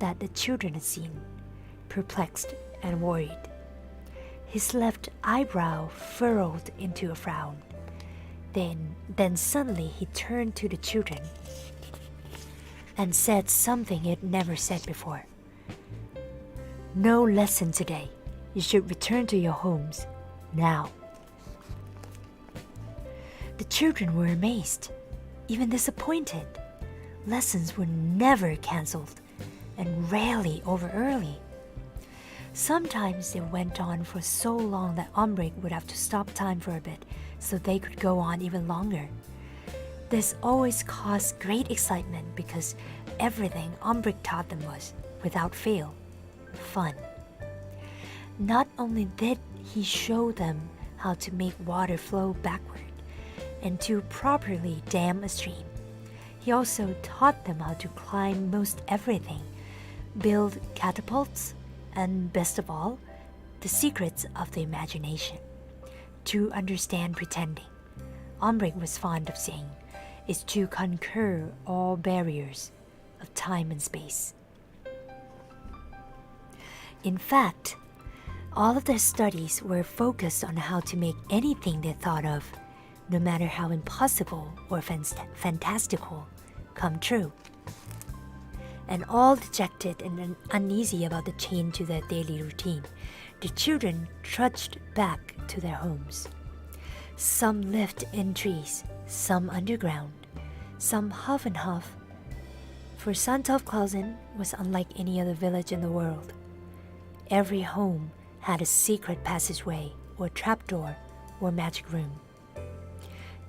that the children had seen, perplexed and worried. His left eyebrow furrowed into a frown. Then suddenly he turned to the children and said something he had never said before. No lesson today. You should return to your homes now. The children were amazed, even disappointed. Lessons were never cancelled and rarely over early. Sometimes they went on for so long that Ombric would have to stop time for a bit so they could go on even longer. This always caused great excitement because everything Ombric taught them was, without fail, fun. Not only did he show them how to make water flow backward and to properly dam a stream, he also taught them how to climb most everything, build catapults, and best of all, the secrets of the imagination. To understand pretending, Ombric was fond of saying, is to conquer all barriers of time and space. In fact, all of their studies were focused on how to make anything they thought of, no matter how impossible or fantastical, come true. And all dejected and uneasy about the change to their daily routine, the children trudged back to their homes. Some lived in trees, some underground, some huff and huff. For Sandhofklausen was unlike any other village in the world. Every home had a secret passageway or trapdoor or magic room.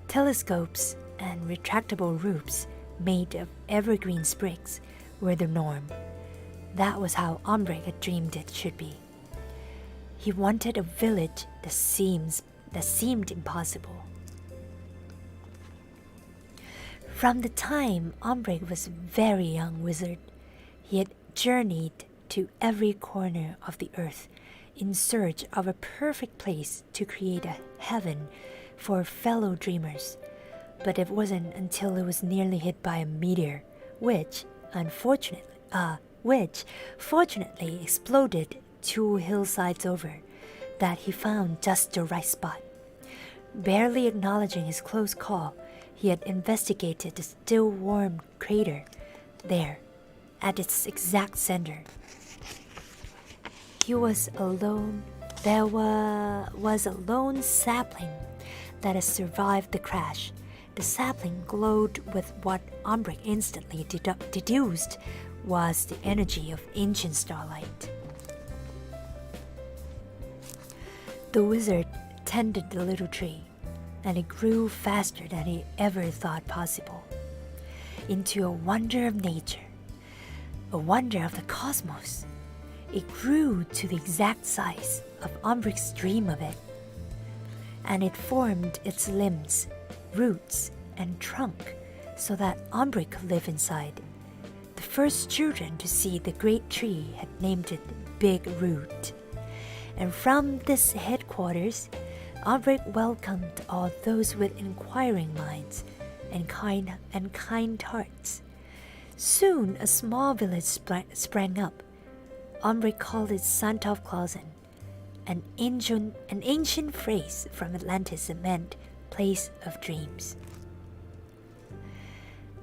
Telescopes and retractable roofs made of evergreen sprigs were the norm. That was how Ombric had dreamed it should be. He wanted a village that seemed impossible. From the time Ombric was a very young wizard, he had journeyed to every corner of the earth in search of a perfect place to create a heaven for fellow dreamers. But it wasn't until it was nearly hit by a meteor, which fortunately exploded 2 hillsides over, that he found just the right spot. Barely acknowledging his close call, he had investigated the still warm crater there, at its exact center. He was alone. There was a lone sapling that had survived the crash. The sapling glowed with what Ombric instantly deduced was the energy of ancient starlight. The wizard tended the little tree, and it grew faster than he ever thought possible, into a wonder of nature, a wonder of the cosmos. It grew to the exact size of Ombric's dream of it, and it formed its limbs, roots, and trunk so that Ombric could live inside. The first children to see the great tree had named it Big Root. And from this headquarters, Ombric welcomed all those with inquiring minds and kind hearts. Soon a small village sprang up. Ombric called it Sandhofklausen, an ancient phrase from Atlantis that meant place of dreams.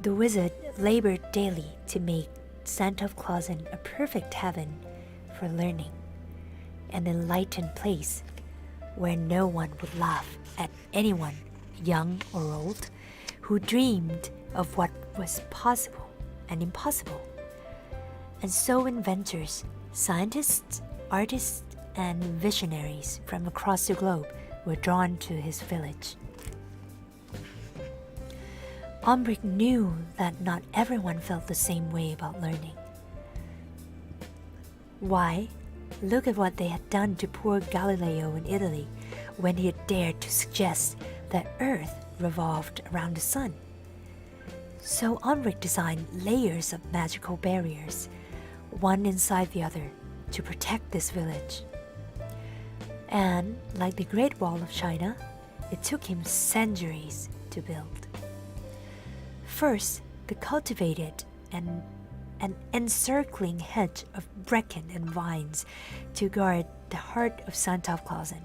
The wizard labored daily to make Sandhofklausen a perfect heaven for learning, an enlightened place where no one would laugh at anyone, young or old, who dreamed of what was possible and impossible. And so inventors, scientists, artists, and visionaries from across the globe were drawn to his village. Ombric knew that not everyone felt the same way about learning. Why? Look at what they had done to poor Galileo in Italy when he had dared to suggest that Earth revolved around the sun. So Ombric designed layers of magical barriers, one inside the other, to protect this village. And, like the Great Wall of China, it took him centuries to build. First, the cultivated and an encircling hedge of bracken and vines to guard the heart of Santavklausen.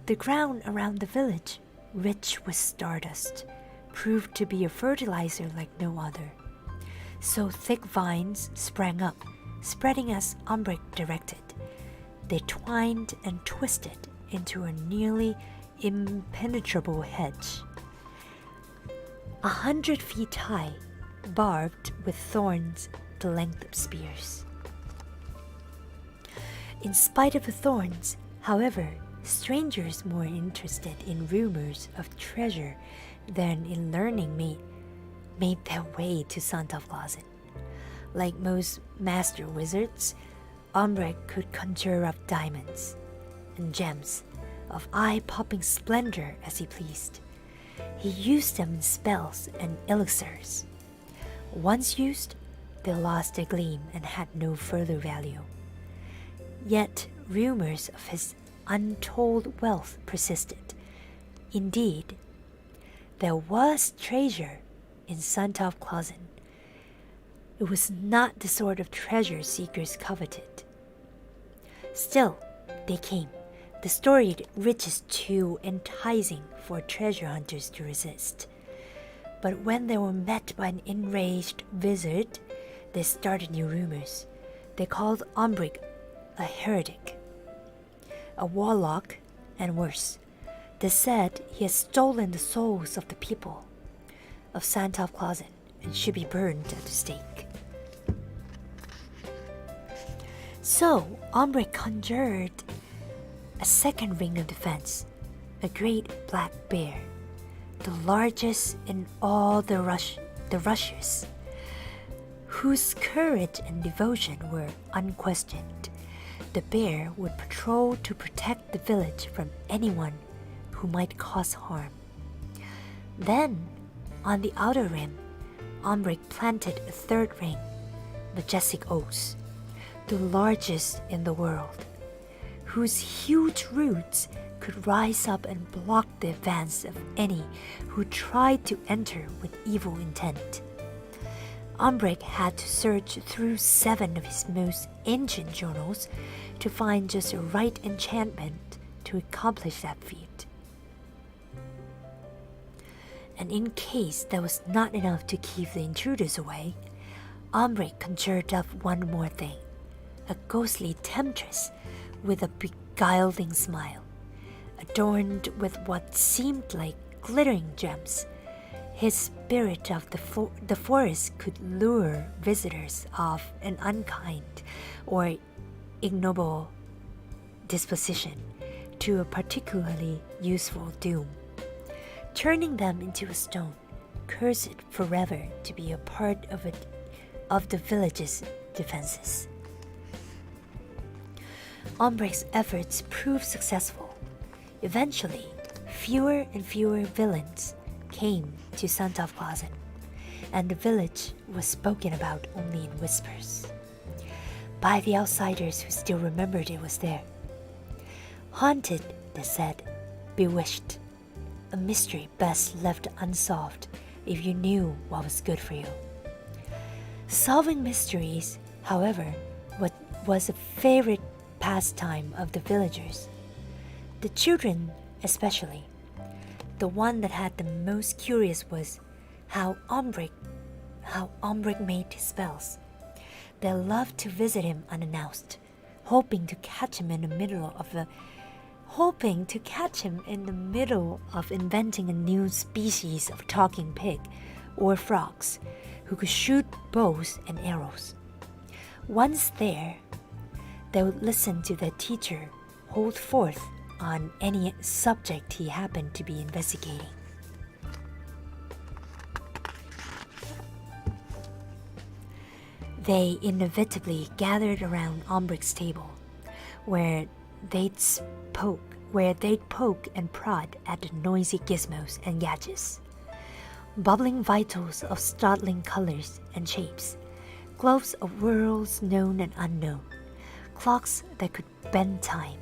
The ground around the village, rich with stardust, proved to be a fertilizer like no other. So thick vines sprang up, spreading as Ombric directed. They twined and twisted into a nearly impenetrable hedge. 100 feet high, barbed with thorns the length of spears. In spite of the thorns, however, strangers more interested in rumors of treasure than in learning made their way to Santavklausen. Like most master wizards, Ombric could conjure up diamonds and gems of eye-popping splendor as he pleased. He used them in spells and elixirs. Once used, they lost their gleam and had no further value. Yet rumors of his untold wealth persisted. Indeed, there was treasure in Santavklausen. It was not the sort of treasure seekers coveted. Still, they came, the storied riches too enticing for treasure hunters to resist. But when they were met by an enraged wizard, they started new rumors. They called Ombric a heretic, a warlock, and worse. They said he had stolen the souls of the people of Santavklausen and should be burned at the stake. So Ombric conjured a second ring of defense, a great black bear, the largest in all the Russias, whose courage and devotion were unquestioned. The bear would patrol to protect the village from anyone who might cause harm. Then, on the outer rim, Ombric planted a third ring, majestic oaks, the largest in the world, whose huge roots could rise up and block the advance of any who tried to enter with evil intent. Ombric had to search through 7 of his most ancient journals to find just the right enchantment to accomplish that feat. And in case that was not enough to keep the intruders away, Ombric conjured up one more thing, a ghostly temptress with a beguiling smile, adorned with what seemed like glittering gems. His spirit of the forest could lure visitors of an unkind or ignoble disposition to a particularly useful doom, turning them into a stone, cursed forever to be a part of the village's defenses. Ombric's efforts proved successful. Eventually, fewer and fewer villains came to Santavklausen, and the village was spoken about only in whispers, by the outsiders who still remembered it was there. Haunted, they said, bewitched, a mystery best left unsolved if you knew what was good for you. Solving mysteries, however, was a favorite pastime of the villagers. The children especially. The one that had the most curious was how Ombric made his spells. They loved to visit him unannounced, hoping to catch him in the middle of inventing a new species of talking pig or frogs who could shoot bows and arrows. Once there, they would listen to their teacher hold forth on any subject he happened to be investigating. they inevitably gathered around Ombric's table, where they'd poke and prod at the noisy gizmos and gadgets. Bubbling vitals of startling colors and shapes, globes of worlds known and unknown, clocks that could bend time,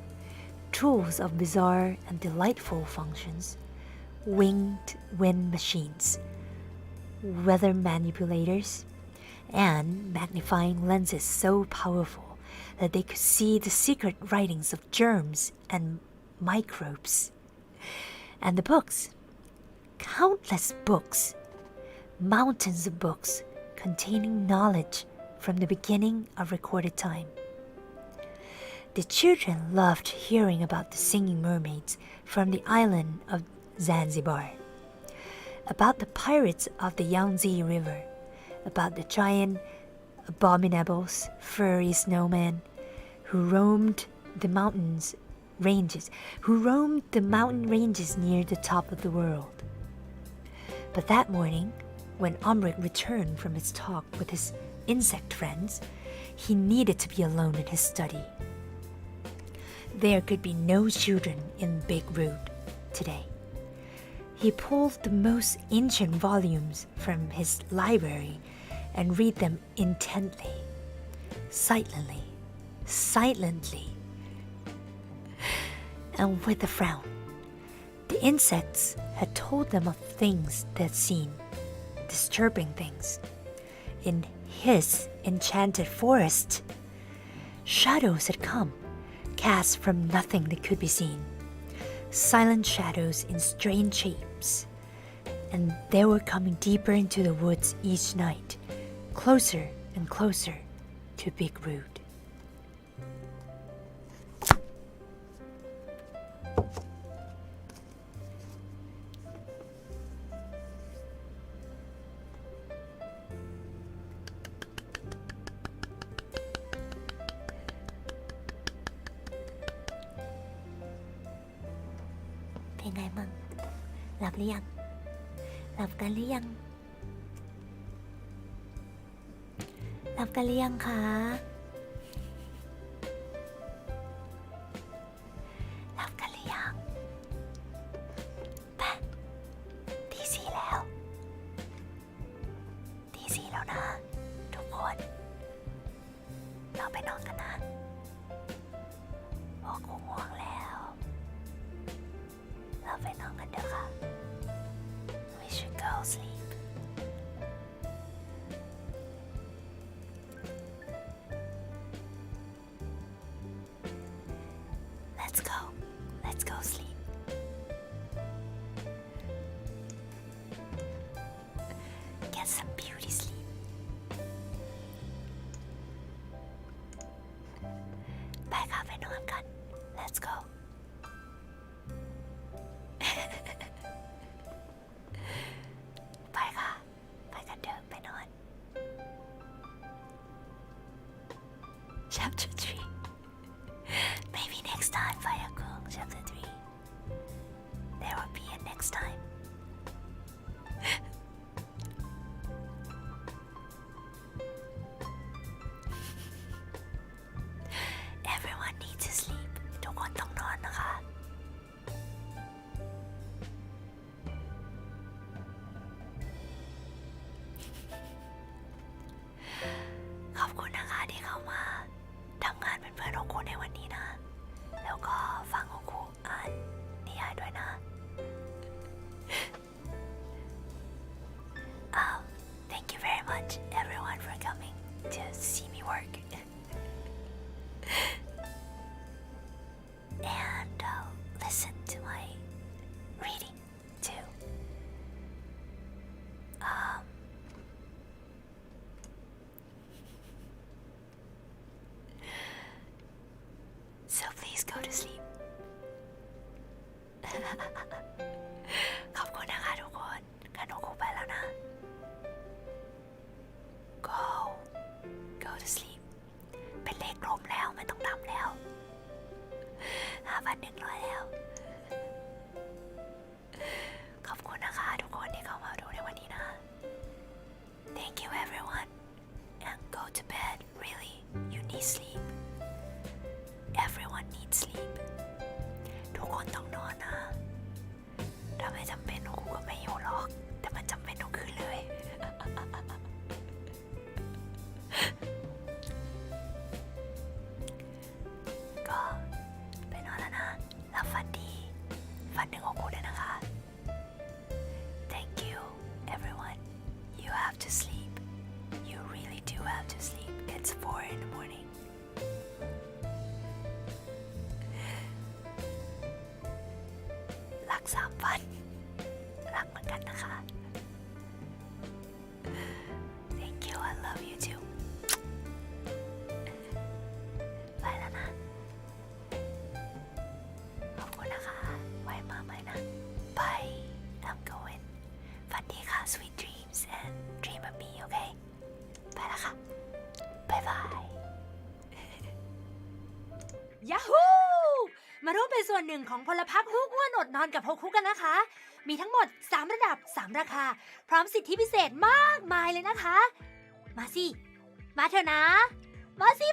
tools of bizarre and delightful functions, winged wind machines, weather manipulators, and magnifying lenses so powerful that they could see the secret writings of germs and microbes. And the books, countless books, mountains of books containing knowledge from the beginning of recorded time. The children loved hearing about the singing mermaids from the island of Zanzibar, about the pirates of the Yangtze River, about the giant, abominable, furry snowman who roamed the mountain ranges near the top of the world. But that morning, when Ombric returned from his talk with his insect friends, he needed to be alone in his study. There could be no children in Big Root today. He pulled the most ancient volumes from his library and read them intently, silently, and with a frown. The insects had told them of things they'd seen, disturbing things. In his enchanted forest, shadows had come, cast from nothing that could be seen. Silent shadows in strange shapes, and they were coming deeper into the woods each night, closer and closer to Big Root. เป็นไงมั่งหลับหรือยังหลับกันหรือยังหลับกันหรือยังคะหลับกันหรือยังไปตีสี่แล้วนะทุกคนเราไปนอนกันนะพอกูง่วงแล้วเราไปนอนกันเถอะค่ะ We should go sleep. Let's go sleep. Get some beauty sleep. ไปค่ะไปนอนกัน Let's go. ไปค่ะไปกันเถอะไปนอน Chapter 3. Maybe next time, Firecrawl, Chapter 3. There will be a next time. Everyone needs to sleep. ทุกคนต้องนอนนะคะ ขอบคุณนะคะที่เข้ามาทำงานเป็นเพื่อนของคุณในวันนี้นะ แล้วก็ฟังของครูอ่านนิยายด้วยนะ 3 วันรักเหมือนกันนะคะ Thank you I love you too ไปแล้วนะขอบคุณนะคะไว้มาใหม่นะ Bye I'm going ฝันดีค่ะ sweet dreams and dream of me okay ไปแล้วค่ะบายบายยาฮูมาร่วมเป็นส่วนหนึ่งของพลพรรคฮูกอ้วนอดนอนกับโฮคุกันนะคะ มีทั้งหมด3ระดับ3ราคาพร้อมสิทธิพิเศษมากมายเลยนะคะมาสิมาเถอะนะมาสิ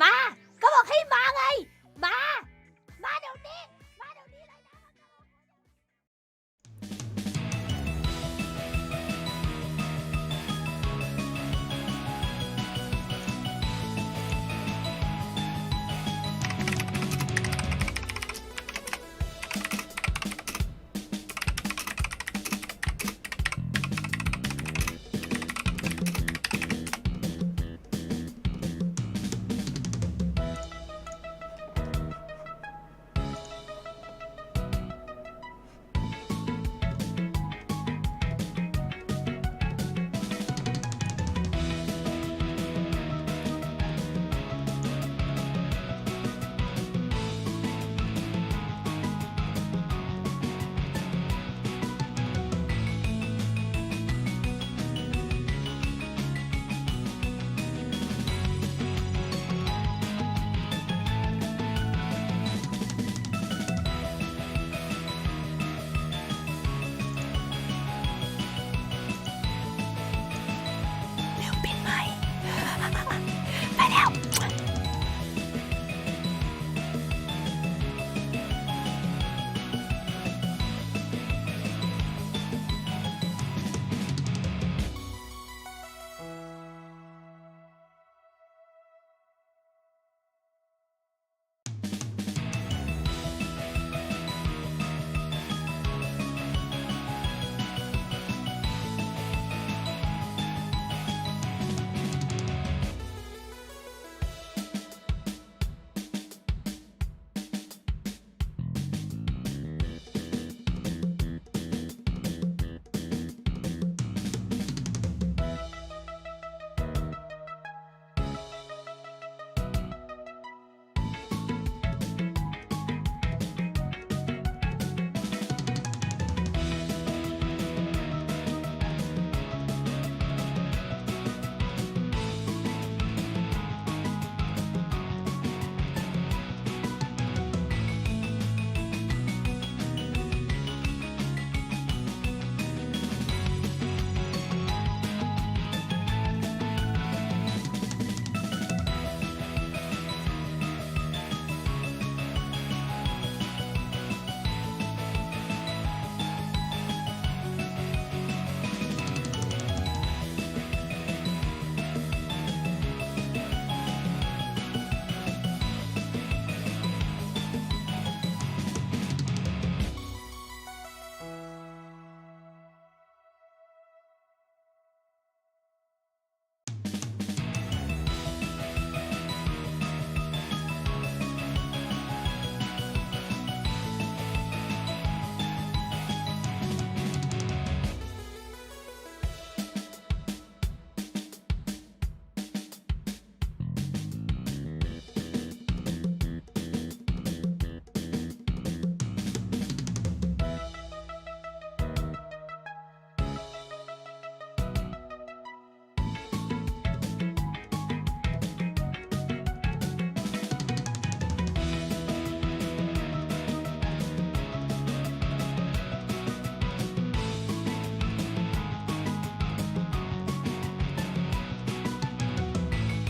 มา